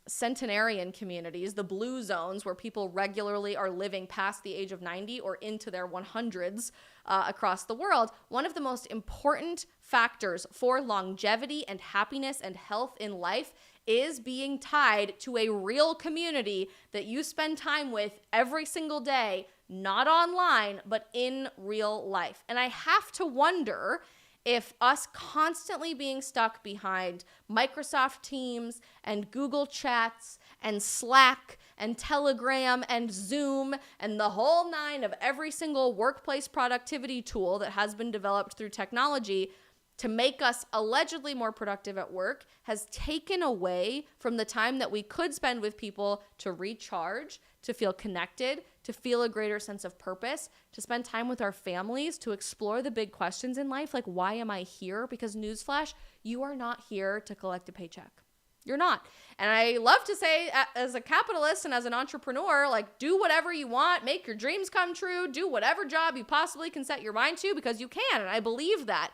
centenarian communities, the blue zones where people regularly are living past the age of 90 or into their 100s across the world, one of the most important factors for longevity and happiness and health in life is being tied to a real community that you spend time with every single day, not online, but in real life. And I have to wonder if us constantly being stuck behind Microsoft Teams and Google Chats and Slack and Telegram and Zoom and the whole nine of every single workplace productivity tool that has been developed through technology to make us allegedly more productive at work has taken away from the time that we could spend with people to recharge, to feel connected, to feel a greater sense of purpose, to spend time with our families, to explore the big questions in life, like why am I here? Because newsflash, you are not here to collect a paycheck. You're not. And I love to say, as a capitalist and as an entrepreneur, like, do whatever you want, make your dreams come true, do whatever job you possibly can set your mind to, because you can, and I believe that.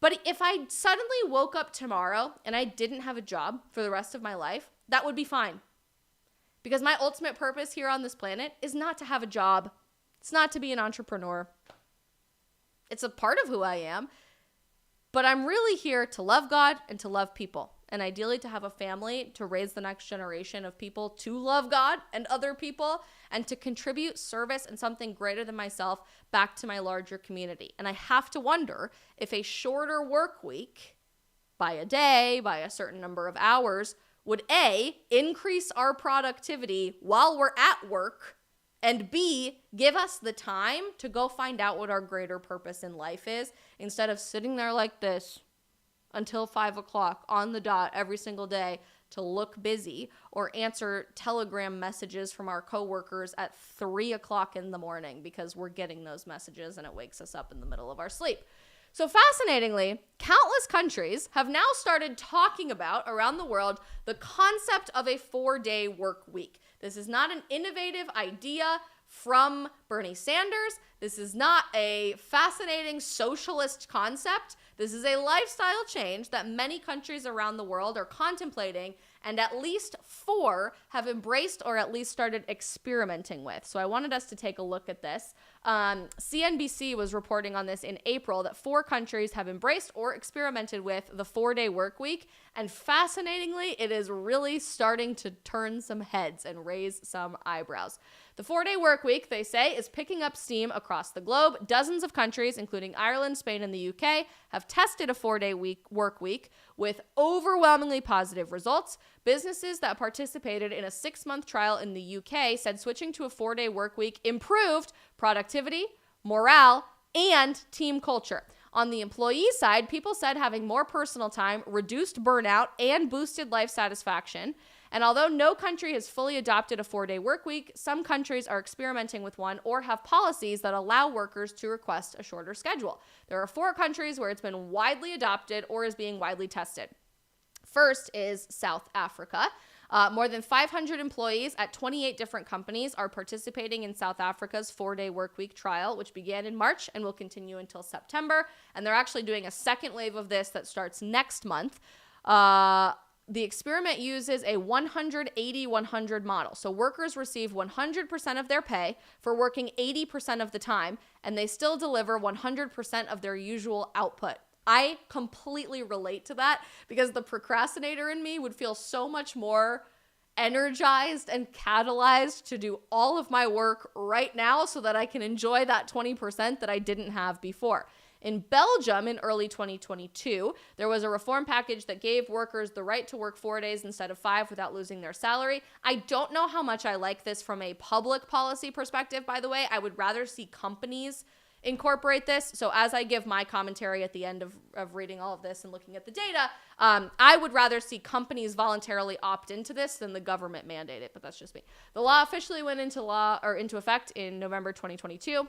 But if I suddenly woke up tomorrow and I didn't have a job for the rest of my life, that would be fine. Because my ultimate purpose here on this planet is not to have a job. It's not to be an entrepreneur. It's a part of who I am. But I'm really here to love God and to love people. And ideally to have a family to raise the next generation of people to love God and other people and to contribute service and something greater than myself back to my larger community. And I have to wonder if a shorter work week by a day, by a certain number of hours, would A, increase our productivity while we're at work, and B, give us the time to go find out what our greater purpose in life is instead of sitting there like this until 5 o'clock on the dot every single day to look busy or answer Telegram messages from our coworkers at 3 o'clock in the morning because we're getting those messages and it wakes us up in the middle of our sleep. So fascinatingly, countless countries have now started talking about around the world the concept of a 4-day work week. This is not an innovative idea from Bernie Sanders. This is not a fascinating socialist concept. This is a lifestyle change that many countries around the world are contemplating, and at least 4 have embraced or at least started experimenting with. So I wanted us to take a look at this. CNBC was reporting on this in April that 4 countries have embraced or experimented with the 4-day work week. And fascinatingly, it is really starting to turn some heads and raise some eyebrows. The 4-day work week, they say, is picking up steam across the globe. Dozens of countries, including Ireland, Spain, and the UK, have tested a 4-day work week with overwhelmingly positive results. Businesses that participated in a 6-month trial in the UK said switching to a 4-day work week improved productivity, morale, and team culture. On the employee side, people said having more personal time reduced burnout and boosted life satisfaction. And although no country has fully adopted a 4-day work week, some countries are experimenting with one or have policies that allow workers to request a shorter schedule. There are 4 countries where it's been widely adopted or is being widely tested. First is South Africa. More than 500 employees at 28 different companies are participating in South Africa's 4-day workweek trial, which began in March and will continue until September. And they're actually doing a second wave of this that starts next month. The experiment uses a 180-100 model. So workers receive 100% of their pay for working 80% of the time, and they still deliver 100% of their usual output. I completely relate to that because the procrastinator in me would feel so much more energized and catalyzed to do all of my work right now so that I can enjoy that 20% that I didn't have before. In Belgium in early 2022, there was a reform package that gave workers the right to work 4 days instead of 5 without losing their salary. I don't know how much I like this from a public policy perspective, by the way. I would rather see companies incorporate this. So as I give my commentary at the end of reading all of this and looking at the data, I would rather see companies voluntarily opt into this than the government mandate it, but that's just me. The law officially went into effect in November 2022.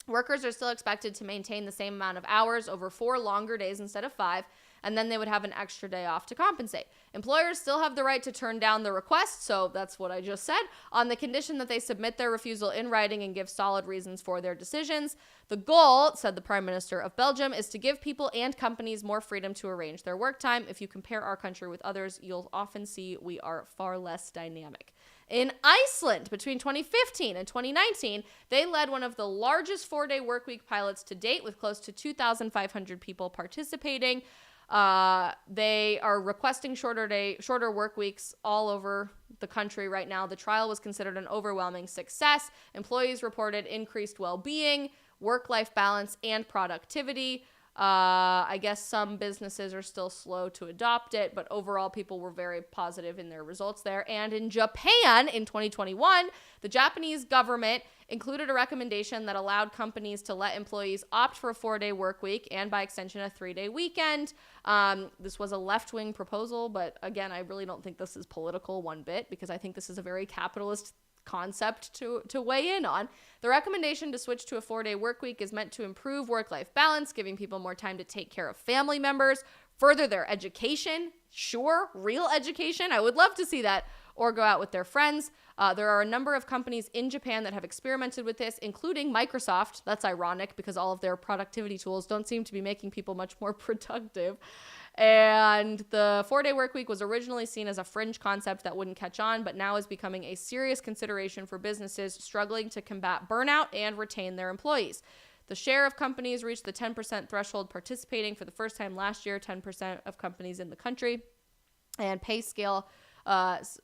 Workers are still expected to maintain the same amount of hours over 4 longer days instead of 5, and then they would have an extra day off to compensate. Employers still have the right to turn down the request, so that's what I just said, on the condition that they submit their refusal in writing and give solid reasons for their decisions. The goal, said the Prime Minister of Belgium, is to give people and companies more freedom to arrange their work time. If you compare our country with others, you'll often see we are far less dynamic. In Iceland, between 2015 and 2019, they led one of the largest 4-day workweek pilots to date with close to 2,500 people participating. They are requesting shorter work weeks all over the country right now. The trial was considered an overwhelming success. Employees reported increased well-being, work-life balance, and productivity. I guess some businesses are still slow to adopt it, but overall people were very positive in their results there. And in Japan in 2021, the Japanese government included a recommendation that allowed companies to let employees opt for a 4-day work week and by extension a 3-day weekend. This was a left-wing proposal, but again, I really don't think this is political one bit because I think this is a very capitalist concept to weigh in on. The recommendation to switch to a 4-day work week is meant to improve work-life balance, giving people more time to take care of family members, further their education, sure, real education, I would love to see that, or go out with their friends. There are a number of companies in Japan that have experimented with this, including Microsoft. That's ironic because all of their productivity tools don't seem to be making people much more productive. And the 4-day work week was originally seen as a fringe concept that wouldn't catch on, but now is becoming a serious consideration for businesses struggling to combat burnout and retain their employees. The share of companies reached the 10% threshold participating for the first time last year, 10% of companies in the country. And pay scale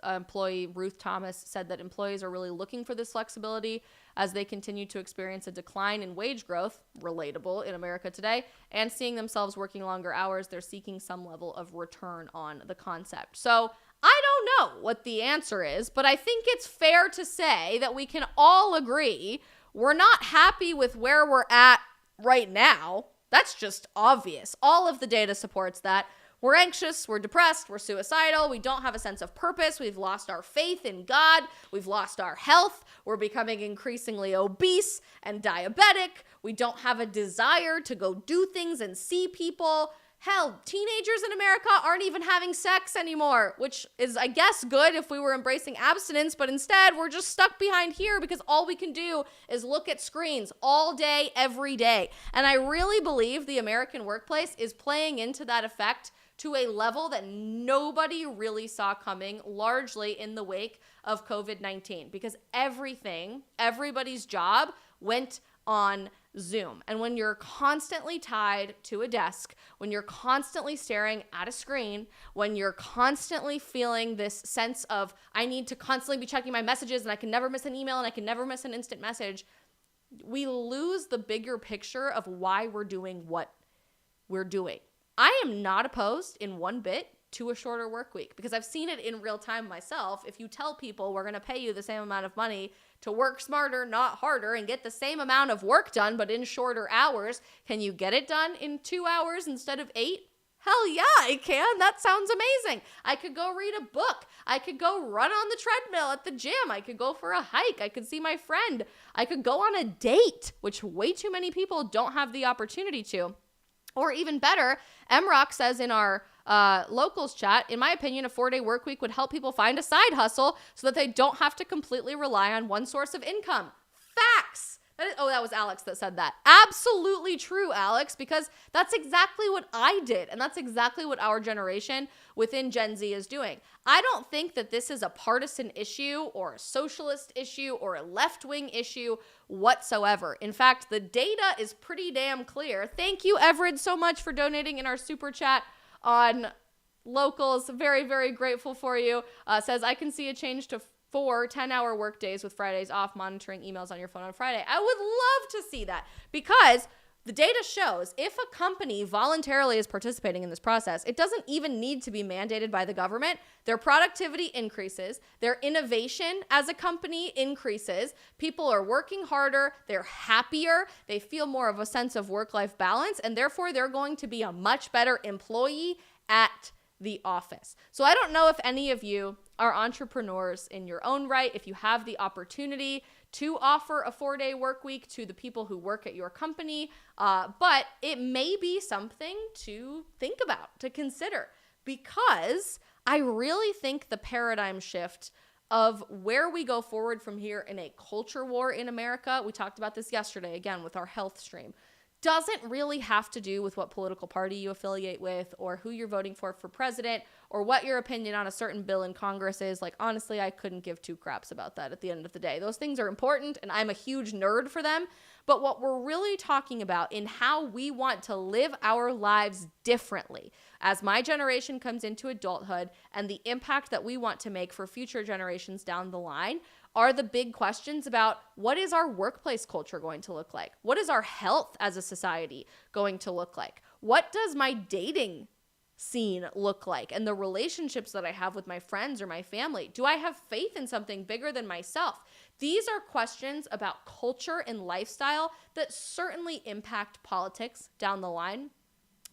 employee Ruth Thomas said that employees are really looking for this flexibility as they continue to experience a decline in wage growth, relatable in America today, and seeing themselves working longer hours. They're seeking some level of return on the concept. So I don't know what the answer is, but I think it's fair to say that we can all agree we're not happy with where we're at right now. That's just obvious. All of the data supports that. We're anxious, we're depressed, we're suicidal, we don't have a sense of purpose, we've lost our faith in God, we've lost our health, we're becoming increasingly obese and diabetic, we don't have a desire to go do things and see people. Hell, teenagers in America aren't even having sex anymore, which is, I guess, good if we were embracing abstinence, but instead we're just stuck behind here because all we can do is look at screens all day, every day. And I really believe the American workplace is playing into that effect to a level that nobody really saw coming, largely in the wake of COVID-19, because everybody's job went on Zoom. And when you're constantly tied to a desk, when you're constantly staring at a screen, when you're constantly feeling this sense of, I need to constantly be checking my messages and I can never miss an email and I can never miss an instant message, we lose the bigger picture of why we're doing what we're doing. I am not opposed in one bit to a shorter work week because I've seen it in real time myself. If you tell people we're going to pay you the same amount of money to work smarter, not harder, and get the same amount of work done, but in shorter hours, can you get it done in 2 hours instead of 8? Hell yeah, I can. That sounds amazing. I could go read a book. I could go run on the treadmill at the gym. I could go for a hike. I could see my friend. I could go on a date, which way too many people don't have the opportunity to. Or even better, MROC says in our locals chat, in my opinion, a 4-day work week would help people find a side hustle so that they don't have to completely rely on one source of income. Facts! That was Alex that said that. Absolutely true, Alex, because that's exactly what I did. And that's exactly what our generation within Gen Z is doing. I don't think that this is a partisan issue or a socialist issue or a left-wing issue whatsoever. In fact, the data is pretty damn clear. Thank you, Everett, so much for donating in our super chat on locals. Very, very grateful for you. Says, I can see a change to 4 10-hour work days with Fridays off, monitoring emails on your phone on Friday. I would love to see that, because the data shows if a company voluntarily is participating in this process, it doesn't even need to be mandated by the government. Their productivity increases. Their innovation as a company increases. People are working harder. They're happier. They feel more of a sense of work-life balance, and therefore they're going to be a much better employee at the office. So I don't know if any of you are entrepreneurs in your own right, if you have the opportunity to offer a 4-day work week to the people who work at your company, but it may be something to think about, to consider, because I really think the paradigm shift of where we go forward from here in a culture war in America, we talked about this yesterday, again, with our health stream, doesn't really have to do with what political party you affiliate with or who you're voting for president or what your opinion on a certain bill in Congress is. Like, honestly, I couldn't give two craps about that at the end of the day. Those things are important, and I'm a huge nerd for them. But what we're really talking about in how we want to live our lives differently as my generation comes into adulthood and the impact that we want to make for future generations down the line are the big questions about what is our workplace culture going to look like? What is our health as a society going to look like? What does my dating scene look like? And the relationships that I have with my friends or my family? Do I have faith in something bigger than myself? These are questions about culture and lifestyle that certainly impact politics down the line,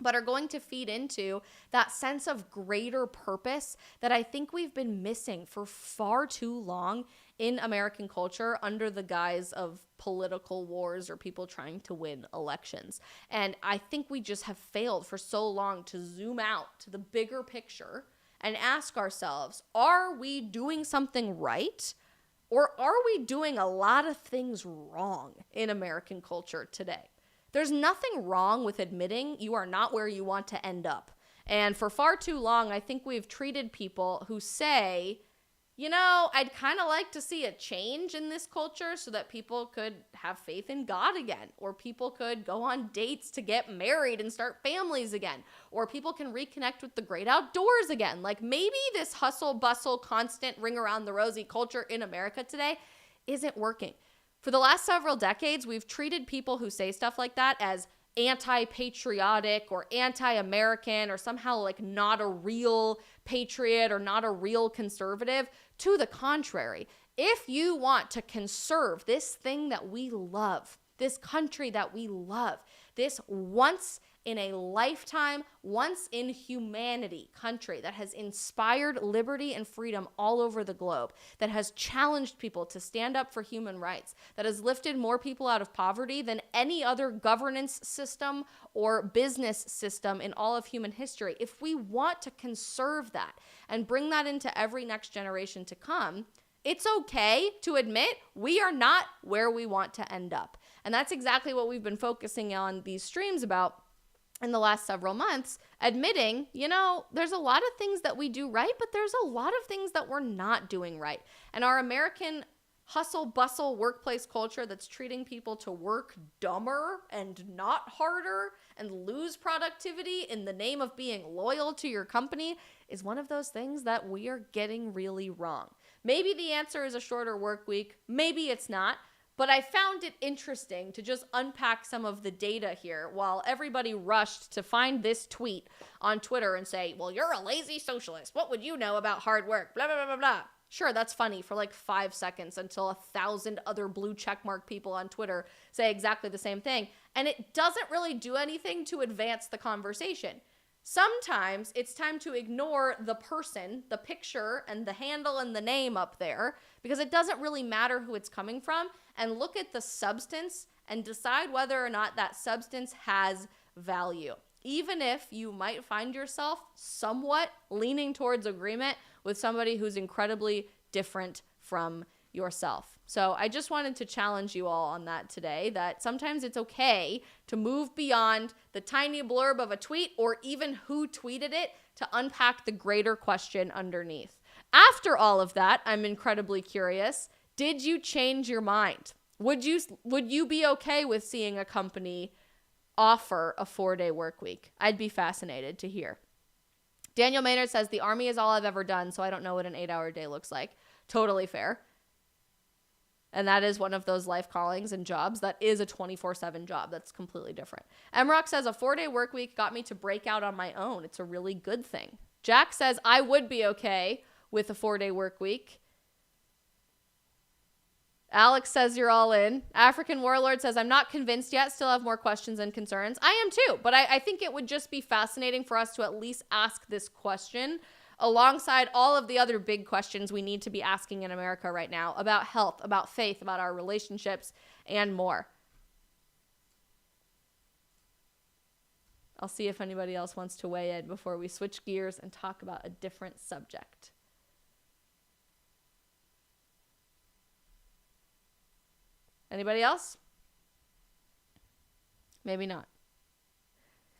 but are going to feed into that sense of greater purpose that I think we've been missing for far too long in American culture under the guise of political wars or people trying to win elections. And I think we just have failed for so long to zoom out to the bigger picture and ask ourselves, are we doing something right? Or are we doing a lot of things wrong in American culture today? There's nothing wrong with admitting you are not where you want to end up. And for far too long, I think we've treated people who say, you know, I'd kind of like to see a change in this culture so that people could have faith in God again, or people could go on dates to get married and start families again, or people can reconnect with the great outdoors again. Like, maybe this hustle, bustle, constant ring around the rosy culture in America today isn't working. For the last several decades, we've treated people who say stuff like that as anti-patriotic or anti-American or somehow like not a real patriot or not a real conservative. To the contrary, if you want to conserve this thing that we love, this country that we love, this once in a lifetime, once in humanity country that has inspired liberty and freedom all over the globe, that has challenged people to stand up for human rights, that has lifted more people out of poverty than any other governance system or business system in all of human history. If we want to conserve that and bring that into every next generation to come, it's okay to admit we are not where we want to end up. And that's exactly what we've been focusing on these streams about in the last several months, admitting, you know, there's a lot of things that we do right, but there's a lot of things that we're not doing right. And our American hustle bustle workplace culture that's treating people to work dumber and not harder and lose productivity in the name of being loyal to your company is one of those things that we are getting really wrong. Maybe the answer is a shorter work week. Maybe it's not. But I found it interesting to just unpack some of the data here while everybody rushed to find this tweet on Twitter and say, well, you're a lazy socialist. What would you know about hard work? Blah, blah, blah, blah, blah. Sure, that's funny for like 5 seconds until 1,000 other blue checkmark people on Twitter say exactly the same thing. And it doesn't really do anything to advance the conversation. Sometimes it's time to ignore the person, the picture, and the handle and the name up there because it doesn't really matter who it's coming from, and look at the substance and decide whether or not that substance has value. Even if you might find yourself somewhat leaning towards agreement with somebody who's incredibly different from yourself. So I just wanted to challenge you all on that today, that sometimes it's okay to move beyond the tiny blurb of a tweet or even who tweeted it to unpack the greater question underneath. After all of that, I'm incredibly curious. Did you change your mind? Would you be okay with seeing a company offer a 4-day work week? I'd be fascinated to hear. Daniel Maynard says, the Army is all I've ever done, so I don't know what an 8-hour day looks like. Totally fair. And that is one of those life callings and jobs that is a 24/7 job. That's completely different. Emrock says, a 4-day work week got me to break out on my own. It's a really good thing. Jack says, I would be okay with a 4-day work week. Alex says you're all in. African Warlord says, I'm not convinced yet. Still have more questions and concerns. I am too, but I think it would just be fascinating for us to at least ask this question alongside all of the other big questions we need to be asking in America right now about health, about faith, about our relationships, and more. I'll see if anybody else wants to weigh in before we switch gears and talk about a different subject. Anybody else? Maybe not.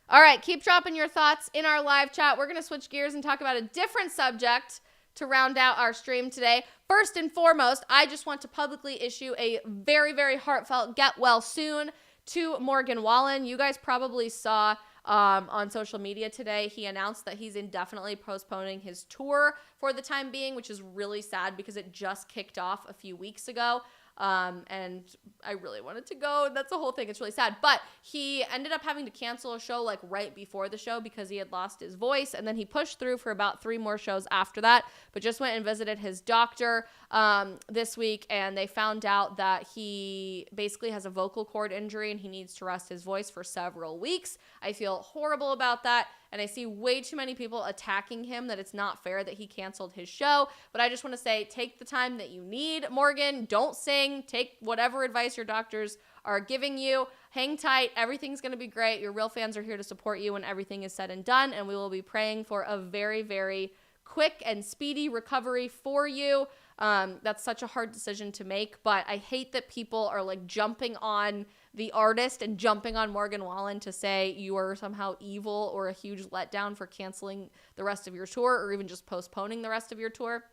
All right, keep dropping your thoughts in our live chat. We're going to switch gears and talk about a different subject to round out our stream today. First and foremost, I just want to publicly issue a very, very heartfelt get well soon to Morgan Wallen. You guys probably saw on social media today, he announced that he's indefinitely postponing his tour for the time being, which is really sad because it just kicked off a few weeks ago. And I really wanted to go. That's the whole thing. It's really sad. But he ended up having to cancel a show like right before the show because he had lost his voice. And then he pushed through for about 3 more shows after that, but just went and visited his doctor this week. And they found out that he basically has a vocal cord injury and he needs to rest his voice for several weeks. I feel horrible about that. And I see way too many people attacking him that it's not fair that he canceled his show. But I just want to say, take the time that you need, Morgan. Don't sing. Take whatever advice your doctors are giving you. Hang tight. Everything's going to be great. Your real fans are here to support you when everything is said and done. And we will be praying for a very, very quick and speedy recovery for you. That's such a hard decision to make. But I hate that people are like jumping on the artist and jumping on Morgan Wallen to say you are somehow evil or a huge letdown for canceling the rest of your tour or even just postponing the rest of your tour,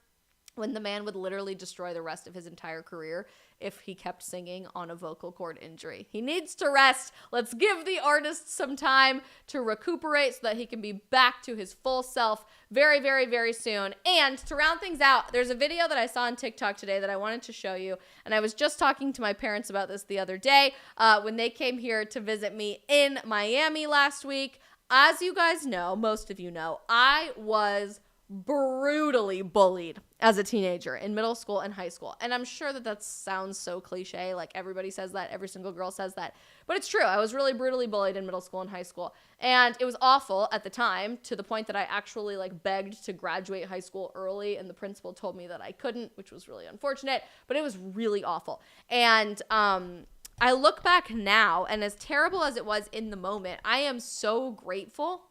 when the man would literally destroy the rest of his entire career if he kept singing on a vocal cord injury. He needs to rest. Let's give the artist some time to recuperate so that he can be back to his full self very, very, very soon. And to round things out, there's a video that I saw on TikTok today that I wanted to show you. And I was just talking to my parents about this the other day when they came here to visit me in Miami last week. As you guys know, most of you know, I was brutally bullied as a teenager in middle school and high school. And I'm sure that sounds so cliche, like everybody says that, every single girl says that, but it's true. I was really brutally bullied in middle school and high school, and it was awful at the time, to the point that I actually like begged to graduate high school early, and the principal told me that I couldn't, which was really unfortunate, but it was really awful. And I look back now, and as terrible as it was in the moment, I am so grateful,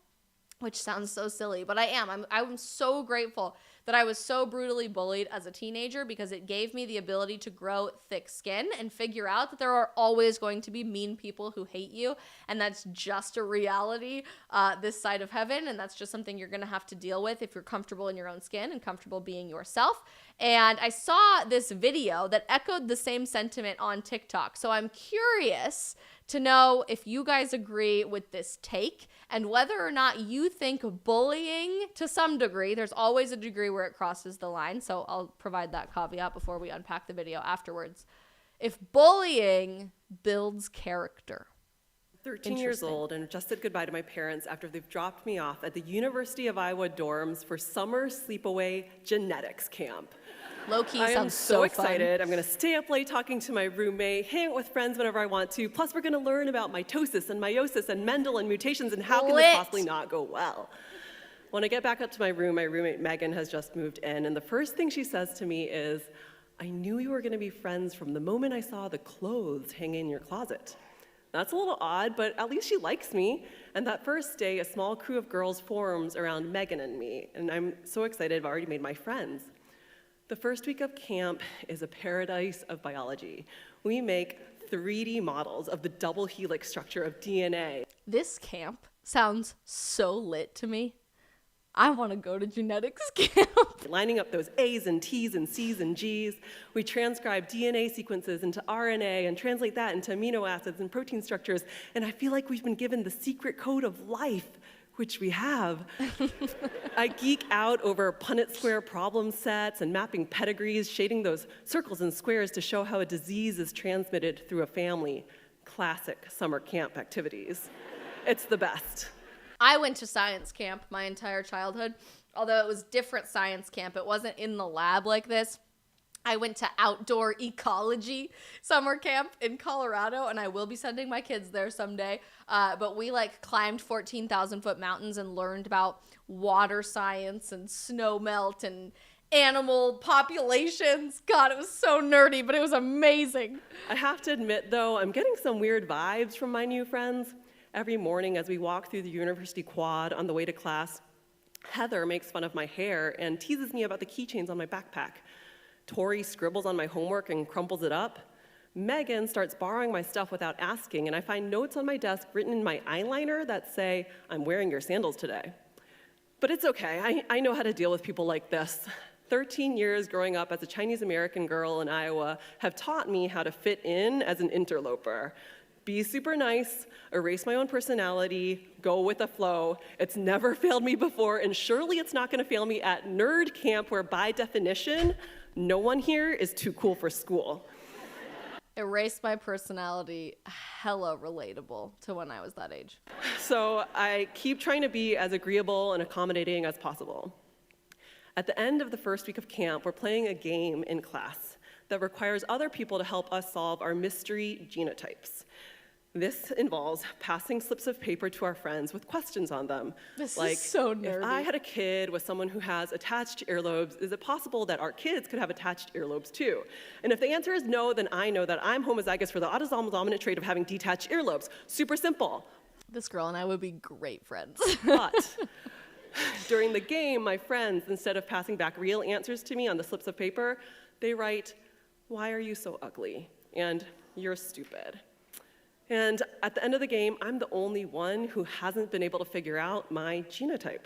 which sounds so silly, but I am. I'm so grateful that I was so brutally bullied as a teenager, because it gave me the ability to grow thick skin and figure out that there are always going to be mean people who hate you, and that's just a reality this side of heaven, and that's just something you're going to have to deal with if you're comfortable in your own skin and comfortable being yourself. And I saw this video that echoed the same sentiment on TikTok, so I'm curious to know if you guys agree with this take and whether or not you think bullying, to some degree, there's always a degree where it crosses the line, so I'll provide that caveat before we unpack the video afterwards. If bullying builds character. 13 years old and just said goodbye to my parents after they've dropped me off at the University of Iowa dorms for summer sleepaway genetics camp. Low-key I am sounds so excited. fun. I'm going to stay up late talking to my roommate, hang out with friends whenever I want to. Plus, we're going to learn about mitosis and meiosis and Mendel and mutations, and how can this possibly not go well? When I get back up to my room, my roommate Megan has just moved in, and the first thing she says to me is, "I knew you were going to be friends from the moment I saw the clothes hanging in your closet." That's a little odd, but at least she likes me. And that first day, a small crew of girls forms around Megan and me, and I'm so excited. I've already made my friends. The first week of camp is a paradise of biology. We make 3D models of the double helix structure of DNA. This camp sounds so lit to me. I want to go to genetics camp. Lining up those A's and T's and C's and G's, we transcribe DNA sequences into RNA and translate that into amino acids and protein structures, and I feel like we've been given the secret code of life, which we have. I geek out over Punnett square problem sets and mapping pedigrees, shading those circles and squares to show how a disease is transmitted through a family. Classic summer camp activities. It's the best. I went to science camp my entire childhood, although it was different science camp. It wasn't in the lab like this. I went to outdoor ecology summer camp in Colorado, and I will be sending my kids there someday. But we climbed 14,000-foot mountains and learned about water science and snow melt and animal populations. God, it was so nerdy, but it was amazing. I have to admit, though, I'm getting some weird vibes from my new friends. Every morning as we walk through the university quad on the way to class, Heather makes fun of my hair and teases me about the keychains on my backpack. Tori scribbles on my homework and crumples it up. Megan starts borrowing my stuff without asking, and I find notes on my desk written in my eyeliner that say, "I'm wearing your sandals today." But it's okay, I know how to deal with people like this. 13 years growing up as a Chinese American girl in Iowa have taught me how to fit in as an interloper. Be super nice, erase my own personality, go with the flow. It's never failed me before, and surely it's not gonna fail me at nerd camp, where by definition, no one here is too cool for school. Erase my personality, hella relatable to when I was that age. So I keep trying to be as agreeable and accommodating as possible. At the end of the first week of camp, we're playing a game in class that requires other people to help us solve our mystery genotypes. This involves passing slips of paper to our friends with questions on them. This is so nerdy. If I had a kid with someone who has attached earlobes, is it possible that our kids could have attached earlobes too? And if the answer is no, then I know that I'm homozygous for the autosomal dominant trait of having detached earlobes. Super simple. This girl and I would be great friends. But during the game, my friends, instead of passing back real answers to me on the slips of paper, they write, "Why are you so ugly?" and "You're stupid." And at the end of the game, I'm the only one who hasn't been able to figure out my genotype.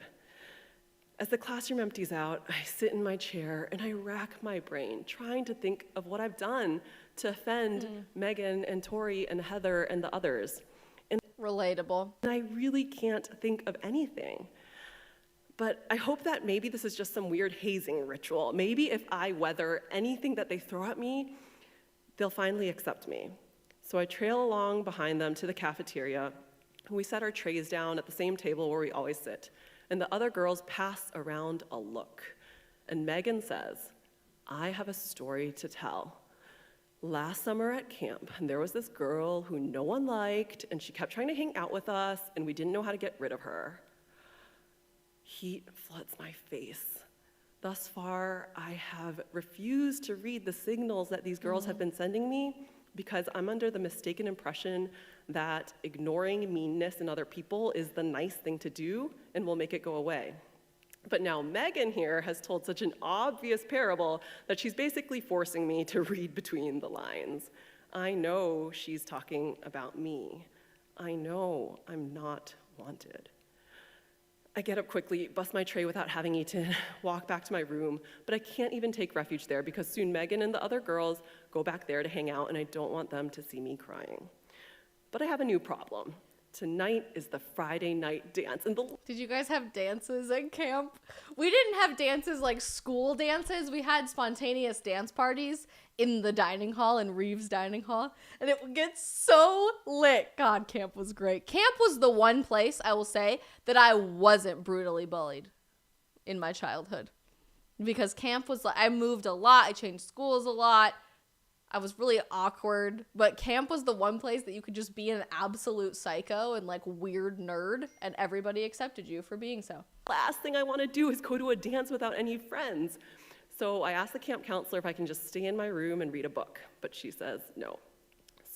As the classroom empties out, I sit in my chair and I rack my brain, trying to think of what I've done to offend Megan and Tori and Heather and the others. And Relatable. I really can't think of anything. But I hope that maybe this is just some weird hazing ritual. Maybe if I weather anything that they throw at me, they'll finally accept me. So I trail along behind them to the cafeteria. We set our trays down at the same table where we always sit. And the other girls pass around a look. And Megan says, "I have a story to tell. Last summer at camp, there was this girl who no one liked, and she kept trying to hang out with us, and we didn't know how to get rid of her." Heat floods my face. Thus far, I have refused to read the signals that these girls have been sending me, because I'm under the mistaken impression that ignoring meanness in other people is the nice thing to do and will make it go away. But now Megan here has told such an obvious parable that she's basically forcing me to read between the lines. I know she's talking about me. I know I'm not wanted. I get up quickly, bust my tray without having eaten, walk back to my room, but I can't even take refuge there because soon Megan and the other girls go back there to hang out, and I don't want them to see me crying. But I have a new problem. Tonight is the Friday night dance. Did you guys have dances at camp? We didn't have dances like school dances. We had spontaneous dance parties in the dining hall, in Reeves Dining Hall, and it would get so lit. God, camp was great. Camp was the one place, I will say, that I wasn't brutally bullied in my childhood. Because camp was like, I moved a lot, I changed schools a lot, I was really awkward, but camp was the one place that you could just be an absolute psycho and like weird nerd, and everybody accepted you for being so. Last thing I want to do is go to a dance without any friends. So I asked the camp counselor if I can just stay in my room and read a book, but she says no.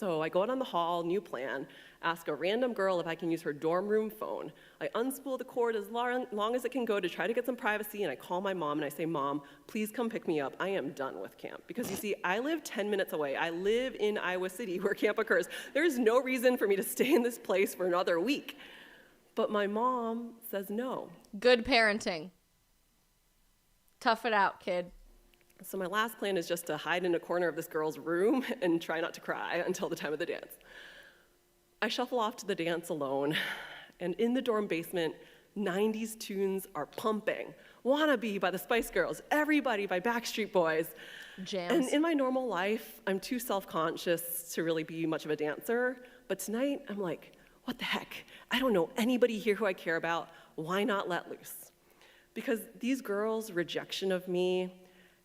So I go out on the hall, new plan, ask a random girl if I can use her dorm room phone. I unspool the cord as long as it can go to try to get some privacy, and I call my mom and I say, Mom, please come pick me up. I am done with camp. Because you see, I live 10 minutes away. I live in Iowa City where camp occurs. There is no reason for me to stay in this place for another week. But my mom says no. Good parenting. Tough it out, kid. So my last plan is just to hide in a corner of this girl's room and try not to cry until the time of the dance. I shuffle off to the dance alone, and in the dorm basement, 90s tunes are pumping. Wannabe by the Spice Girls, Everybody by Backstreet Boys. Jams. And in my normal life, I'm too self-conscious to really be much of a dancer, but tonight I'm like, what the heck? I don't know anybody here who I care about. Why not let loose? Because these girls' rejection of me,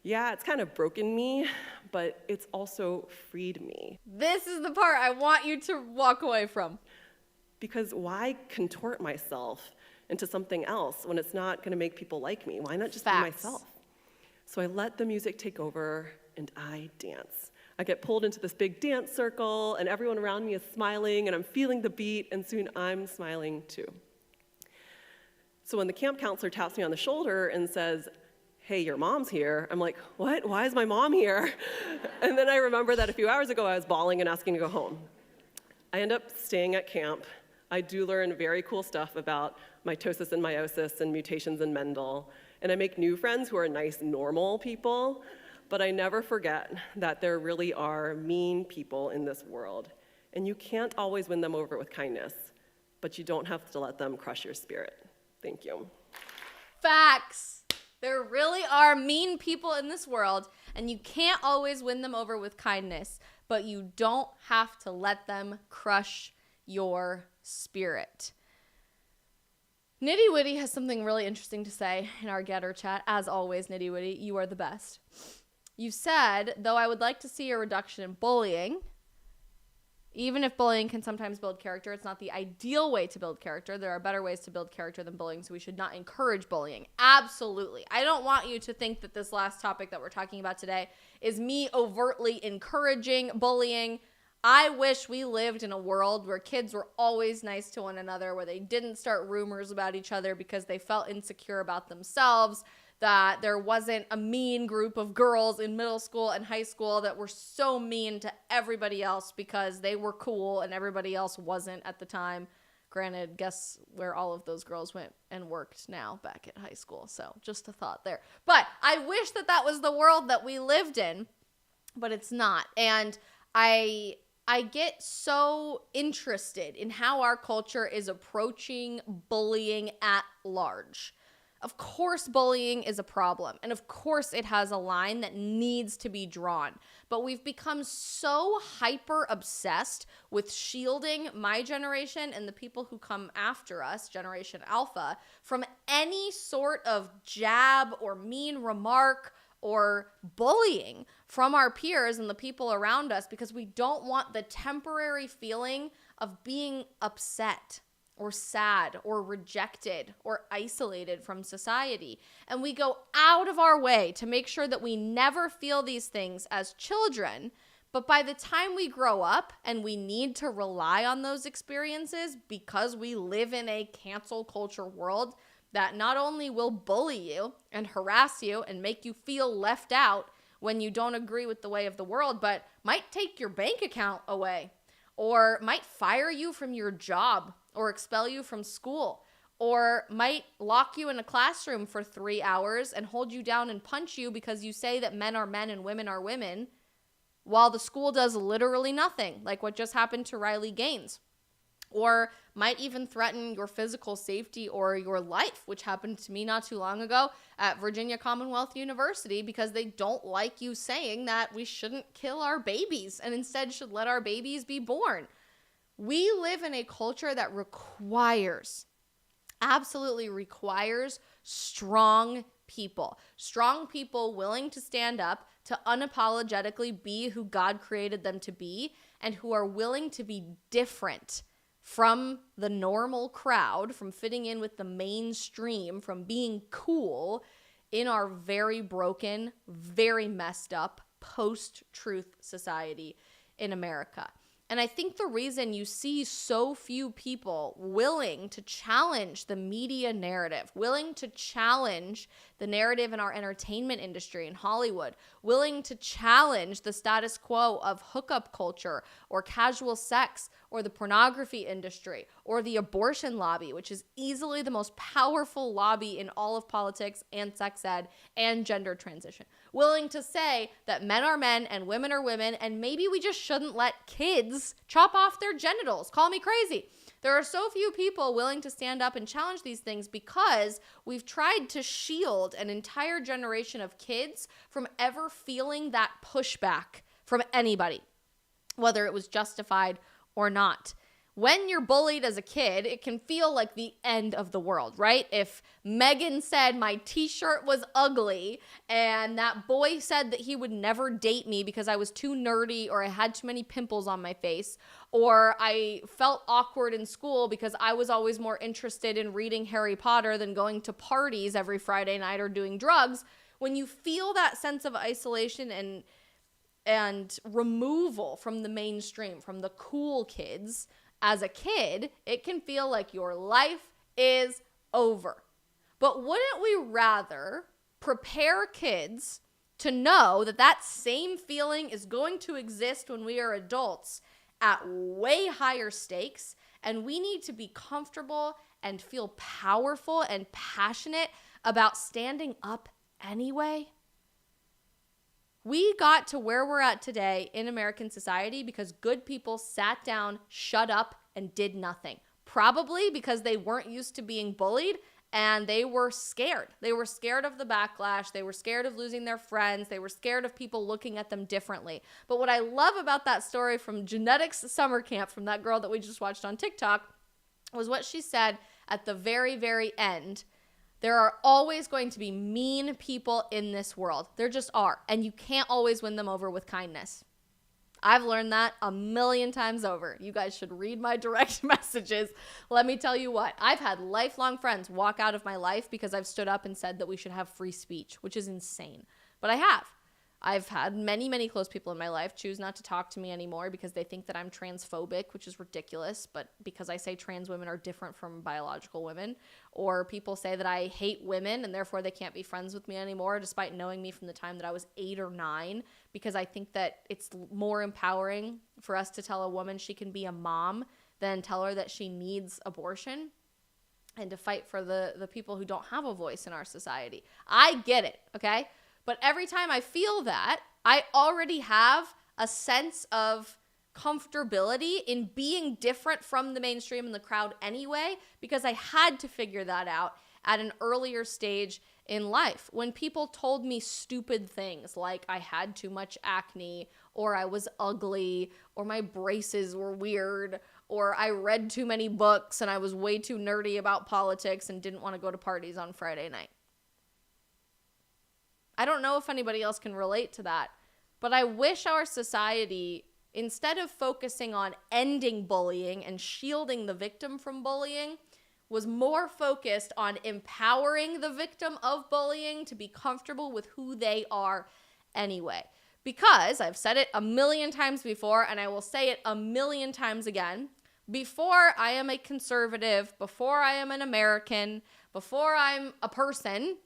yeah, it's kind of broken me, but it's also freed me. This is the part I want you to walk away from. Because why contort myself into something else when it's not going to make people like me? Why not just be myself? So I let the music take over, and I dance. I get pulled into this big dance circle, and everyone around me is smiling, and I'm feeling the beat, and soon I'm smiling too. So when the camp counselor taps me on the shoulder and says, hey, your mom's here, I'm like, what? Why is my mom here? And then I remember that a few hours ago I was bawling and asking to go home. I end up staying at camp. I do learn very cool stuff about mitosis and meiosis and mutations in Mendel, and I make new friends who are nice, normal people, but I never forget that there really are mean people in this world, and you can't always win them over with kindness, but you don't have to let them crush your spirit. Thank you. Facts. There really are mean people in this world, and you can't always win them over with kindness, but you don't have to let them crush your spirit. Nitty Witty has something really interesting to say in our Getter chat. As always, Nitty Witty, you are the best. You said, though I would like to see a reduction in bullying, even if bullying can sometimes build character, it's not the ideal way to build character. There are better ways to build character than bullying, so we should not encourage bullying. Absolutely. I don't want you to think that this last topic that we're talking about today is me overtly encouraging bullying. I wish we lived in a world where kids were always nice to one another, where they didn't start rumors about each other because they felt insecure about themselves, that there wasn't a mean group of girls in middle school and high school that were so mean to everybody else because they were cool and everybody else wasn't at the time. Granted, guess where all of those girls went and worked now back at high school. So just a thought there. But I wish that that was the world that we lived in, but it's not. And I get so interested in how our culture is approaching bullying at large. Of course, bullying is a problem, and of course it has a line that needs to be drawn, but we've become so hyper obsessed with shielding my generation and the people who come after us, Generation Alpha, from any sort of jab or mean remark or bullying from our peers and the people around us, because we don't want the temporary feeling of being upset or sad or rejected or isolated from society. And we go out of our way to make sure that we never feel these things as children. But by the time we grow up and we need to rely on those experiences because we live in a cancel culture world that not only will bully you and harass you and make you feel left out when you don't agree with the way of the world, but might take your bank account away, or might fire you from your job, or expel you from school, or might lock you in a classroom for 3 hours and hold you down and punch you because you say that men are men and women are women, while the school does literally nothing, like what just happened to Riley Gaines. Or might even threaten your physical safety or your life, which happened to me not too long ago at Virginia Commonwealth University, because they don't like you saying that we shouldn't kill our babies and instead should let our babies be born. We live in a culture that absolutely requires strong people willing to stand up to unapologetically be who God created them to be, and who are willing to be different from the normal crowd, from fitting in with the mainstream, from being cool in our very broken, very messed up post-truth society in America. And I think the reason you see so few people willing to challenge the media narrative, willing to challenge the narrative in our entertainment industry in Hollywood, willing to challenge the status quo of hookup culture or casual sex or the pornography industry or the abortion lobby, which is easily the most powerful lobby in all of politics and sex ed and gender transition. Willing to say that men are men and women are women, and maybe we just shouldn't let kids chop off their genitals. Call me crazy. There are so few people willing to stand up and challenge these things because we've tried to shield an entire generation of kids from ever feeling that pushback from anybody, whether it was justified or not. When you're bullied as a kid, it can feel like the end of the world, right? If Megan said my t-shirt was ugly and that boy said that he would never date me because I was too nerdy or I had too many pimples on my face, or I felt awkward in school because I was always more interested in reading Harry Potter than going to parties every Friday night or doing drugs, when you feel that sense of isolation and removal from the mainstream, from the cool kids, as a kid, it can feel like your life is over. But wouldn't we rather prepare kids to know that that same feeling is going to exist when we are adults at way higher stakes, and we need to be comfortable and feel powerful and passionate about standing up anyway? We got to where we're at today in American society because good people sat down, shut up, and did nothing. Probably because they weren't used to being bullied and they were scared. They were scared of the backlash. They were scared of losing their friends. They were scared of people looking at them differently. But what I love about that story from Genetics Summer Camp, from that girl that we just watched on TikTok, was what she said at the very, very end. There are always going to be mean people in this world. There just are. And you can't always win them over with kindness. I've learned that a million times over. You guys should read my direct messages. Let me tell you what. I've had lifelong friends walk out of my life because I've stood up and said that we should have free speech, which is insane. But I have. I've had many, many close people in my life choose not to talk to me anymore because they think that I'm transphobic, which is ridiculous, but because I say trans women are different from biological women, or people say that I hate women and therefore they can't be friends with me anymore despite knowing me from the time that I was 8 or 9, because I think that it's more empowering for us to tell a woman she can be a mom than tell her that she needs abortion, and to fight for the people who don't have a voice in our society. I get it, okay? But every time I feel that, I already have a sense of comfortability in being different from the mainstream and the crowd anyway, because I had to figure that out at an earlier stage in life. When people told me stupid things like I had too much acne, or I was ugly, or my braces were weird, or I read too many books and I was way too nerdy about politics and didn't want to go to parties on Friday night. I don't know if anybody else can relate to that, but I wish our society, instead of focusing on ending bullying and shielding the victim from bullying, was more focused on empowering the victim of bullying to be comfortable with who they are anyway. Because I've said it a million times before, and I will say it a million times again, before I am a conservative, before I am an American, before I'm a person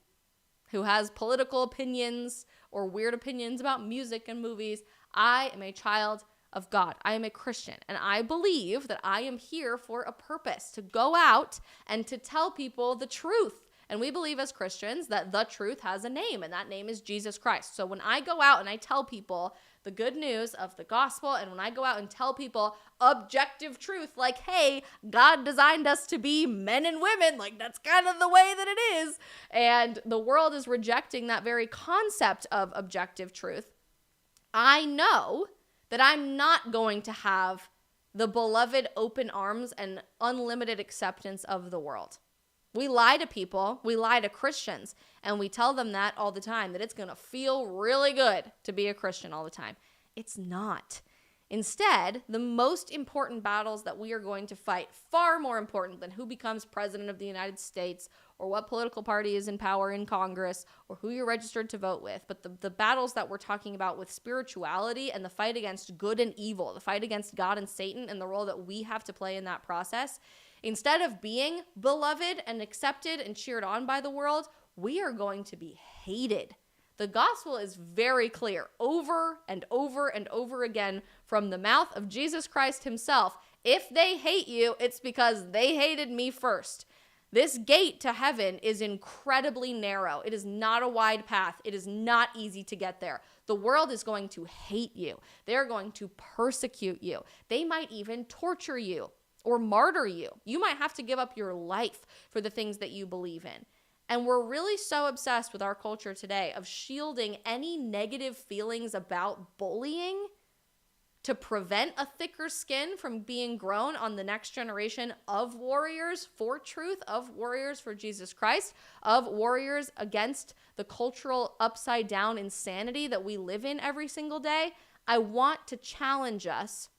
who has political opinions or weird opinions about music and movies, I am a child of God. I am a Christian, and I believe that I am here for a purpose, to go out and to tell people the truth. And we believe as Christians that the truth has a name, and that name is Jesus Christ. So when I go out and I tell people the good news of the gospel, and when I go out and tell people objective truth, like, hey, God designed us to be men and women, like that's kind of the way that it is, and the world is rejecting that very concept of objective truth, I know that I'm not going to have the beloved open arms and unlimited acceptance of the world. We lie to people, we lie to Christians, and we tell them that all the time, that it's going to feel really good to be a Christian all the time. It's not. Instead, the most important battles that we are going to fight, far more important than who becomes president of the United States or what political party is in power in Congress or who you're registered to vote with, but the battles that we're talking about with spirituality and the fight against good and evil, the fight against God and Satan and the role that we have to play in that process, instead of being beloved and accepted and cheered on by the world, we are going to be hated. The gospel is very clear over and over and over again from the mouth of Jesus Christ himself. If they hate you, it's because they hated me first. This gate to heaven is incredibly narrow. It is not a wide path. It is not easy to get there. The world is going to hate you. They're going to persecute you. They might even torture you or martyr you. You might have to give up your life for the things that you believe in. And we're really so obsessed with our culture today of shielding any negative feelings about bullying to prevent a thicker skin from being grown on the next generation of warriors for truth, of warriors for Jesus Christ, of warriors against the cultural upside down insanity that we live in every single day. I want to challenge us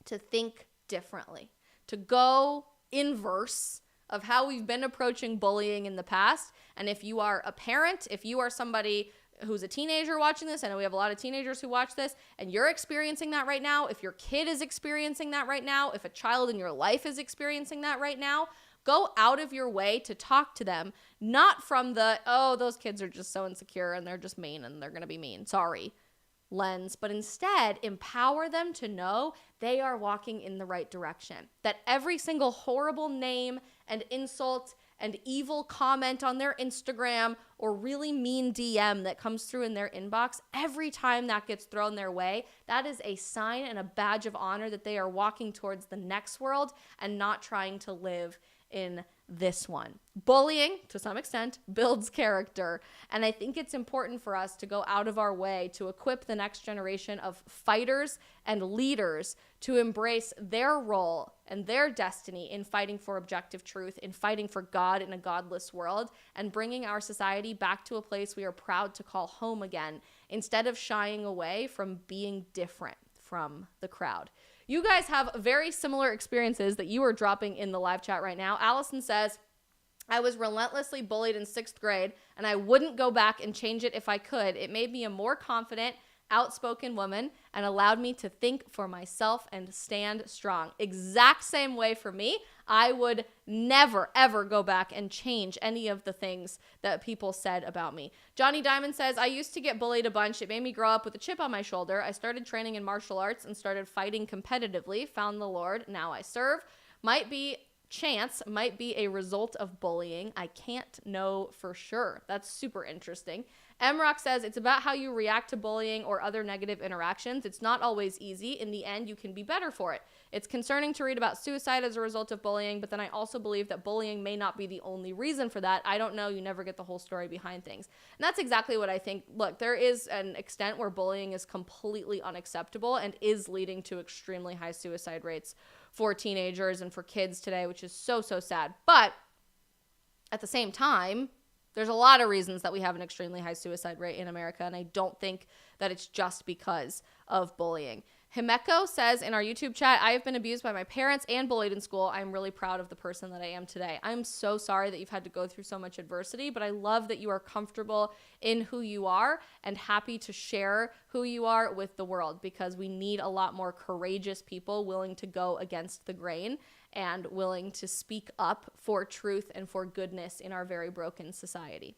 to think differently, to go inverse of how we've been approaching bullying in the past. And if you are a parent, if you are somebody who's a teenager watching this, I know we have a lot of teenagers who watch this, and you're experiencing that right now, if your kid is experiencing that right now, if a child in your life is experiencing that right now, go out of your way to talk to them, not from the, oh, those kids are just so insecure and they're just mean and they're going to be mean, sorry, lens, but instead empower them to know they are walking in the right direction. That every single horrible name and insult and evil comment on their Instagram or really mean DM that comes through in their inbox, every time that gets thrown their way, that is a sign and a badge of honor that they are walking towards the next world and not trying to live in this one. Bullying, to some extent, builds character. And I think it's important for us to go out of our way to equip the next generation of fighters and leaders to embrace their role and their destiny in fighting for objective truth, in fighting for God in a godless world, and bringing our society back to a place we are proud to call home again, instead of shying away from being different from the crowd. You guys have very similar experiences that you are dropping in the live chat right now. Allison says, I was relentlessly bullied in 6th grade, and I wouldn't go back and change it if I could. It made me a more confident, outspoken woman and allowed me to think for myself and stand strong. Exact same way for me. I would never, ever go back and change any of the things that people said about me. Johnny Diamond says, I used to get bullied a bunch. It made me grow up with a chip on my shoulder. I started training in martial arts and started fighting competitively, found the Lord. Now I serve. Might be a result of bullying. I can't know for sure. That's super interesting. Emrock says, it's about how you react to bullying or other negative interactions. It's not always easy. In the end, you can be better for it. It's concerning to read about suicide as a result of bullying, but then I also believe that bullying may not be the only reason for that. I don't know. You never get the whole story behind things. And that's exactly what I think. Look, there is an extent where bullying is completely unacceptable and is leading to extremely high suicide rates for teenagers and for kids today, which is so, so sad. But at the same time, there's a lot of reasons that we have an extremely high suicide rate in America, and I don't think that it's just because of bullying. Himeko says in our YouTube chat, I have been abused by my parents and bullied in school. I'm really proud of the person that I am today. I'm so sorry that you've had to go through so much adversity, but I love that you are comfortable in who you are and happy to share who you are with the world, because we need a lot more courageous people willing to go against the grain and willing to speak up for truth and for goodness in our very broken society.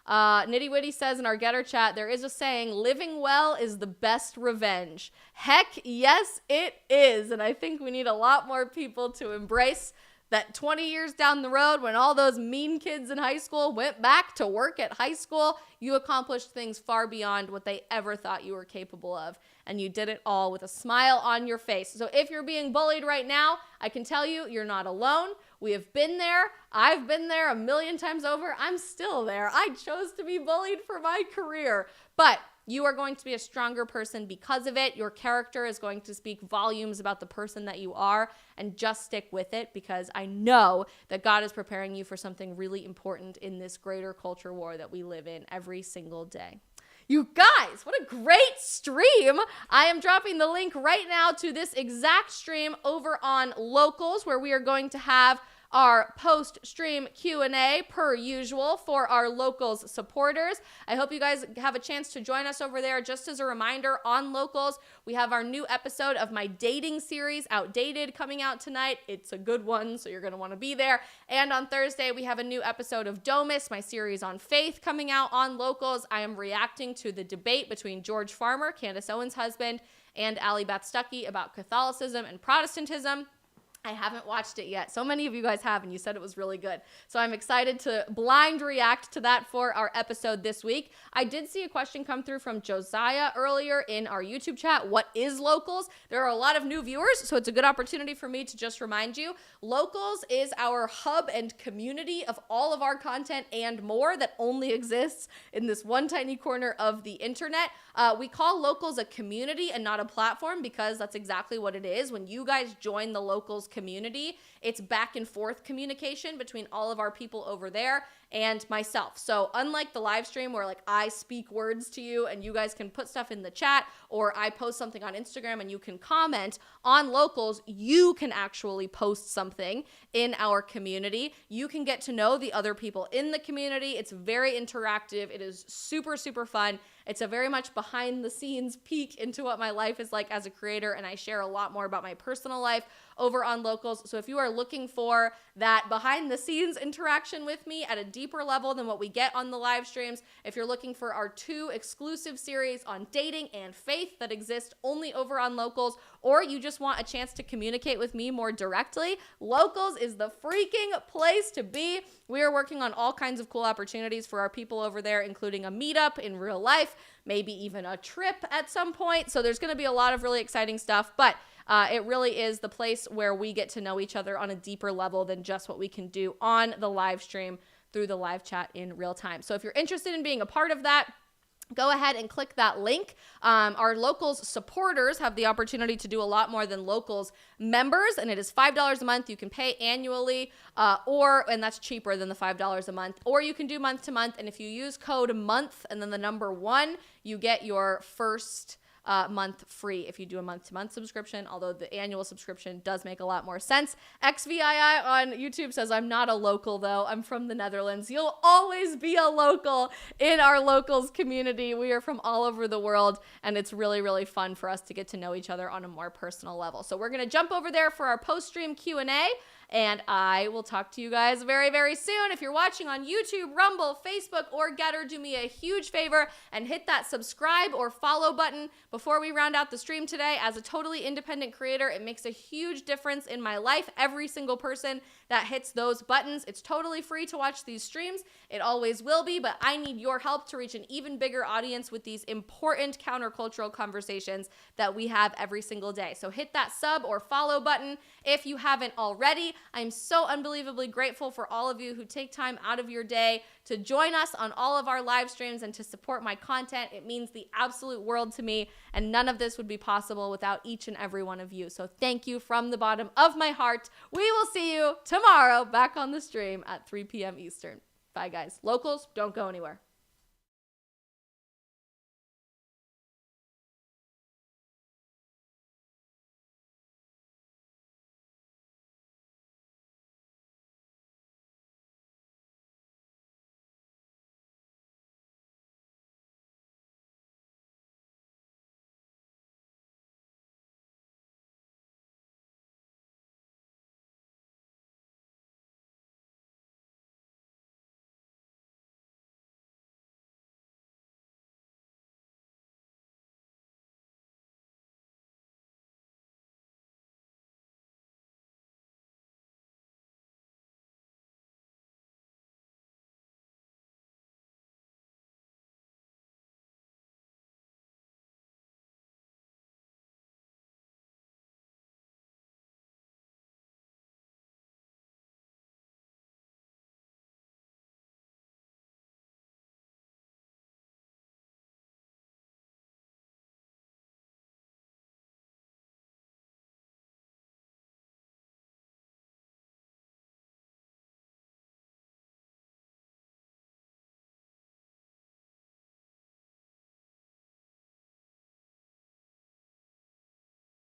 Nitty Witty says in our Getter chat, there is a saying, living well is the best revenge. Heck yes, it is. And I think we need a lot more people to embrace that 20 years down the road, when all those mean kids in high school went back to work at high school, you accomplished things far beyond what they ever thought you were capable of. And you did it all with a smile on your face. So if you're being bullied right now, I can tell you, you're not alone. We have been there. I've been there a million times over. I'm still there. I chose to be bullied for my career. But you are going to be a stronger person because of it. Your character is going to speak volumes about the person that you are, and just stick with it, because I know that God is preparing you for something really important in this greater culture war that we live in every single day. You guys, what a great stream. I am dropping the link right now to this exact stream over on Locals, where we are going to have our post-stream Q&A per usual for our Locals supporters. I hope you guys have a chance to join us over there. Just as a reminder, on Locals, we have our new episode of my dating series, Outdated, coming out tonight. It's a good one, so you're going to want to be there. And on Thursday, we have a new episode of Domus, my series on faith, coming out on Locals. I am reacting to the debate between George Farmer, Candace Owens' husband, and Allie Beth Stuckey about Catholicism and Protestantism. I haven't watched it yet. So many of you guys have, and you said it was really good. So I'm excited to blind react to that for our episode this week. I did see a question come through from Josiah earlier in our YouTube chat. What is Locals? There are a lot of new viewers, so it's a good opportunity for me to just remind you. Locals is our hub and community of all of our content and more that only exists in this one tiny corner of the internet. We call Locals a community and not a platform because that's exactly what it is. When you guys join the Locals community, it's back and forth communication between all of our people over there and myself. So unlike the live stream where like I speak words to you and you guys can put stuff in the chat, or I post something on Instagram and you can comment, on Locals, you can actually post something in our community. You can get to know the other people in the community. It's very interactive. It is super, super fun. It's a very much behind the scenes peek into what my life is like as a creator, and I share a lot more about my personal life over on Locals. So if you are looking for that behind the scenes interaction with me at a deeper level than what we get on the live streams, if you're looking for our 2 exclusive series on dating and faith that exist only over on Locals, or you just want a chance to communicate with me more directly, Locals is the freaking place to be. We are working on all kinds of cool opportunities for our people over there, including a meetup in real life, maybe even a trip at some point. So there's going to be a lot of really exciting stuff, but it really is the place where we get to know each other on a deeper level than just what we can do on the live stream through the live chat in real time. So if you're interested in being a part of that, go ahead and click that link. Our Locals supporters have the opportunity to do a lot more than Locals members, and it is $5 a month. You can pay annually, and that's cheaper than the $5 a month, or you can do month to month. And if you use code MONTH and then the number 1, you get your first month free if you do a month-to-month subscription, although the annual subscription does make a lot more sense. XVII on YouTube says, I'm not a local though. I'm from the Netherlands. You'll always be a local in our Locals community. We are from all over the world, and it's really, really fun for us to get to know each other on a more personal level. So we're going to jump over there for our post-stream Q&A. And I will talk to you guys very, very soon. If you're watching on YouTube, Rumble, Facebook, or Getter, do me a huge favor and hit that subscribe or follow button before we round out the stream today. As a totally independent creator, it makes a huge difference in my life. Every single person that hits those buttons. It's totally free to watch these streams. It always will be, but I need your help to reach an even bigger audience with these important countercultural conversations that we have every single day. So hit that sub or follow button if you haven't already. I'm so unbelievably grateful for all of you who take time out of your day to join us on all of our live streams and to support my content. It means the absolute world to me, and none of this would be possible without each and every one of you. So thank you from the bottom of my heart. We will see you tomorrow back on the stream at 3 p.m. Eastern. Bye, guys. Locals, don't go anywhere.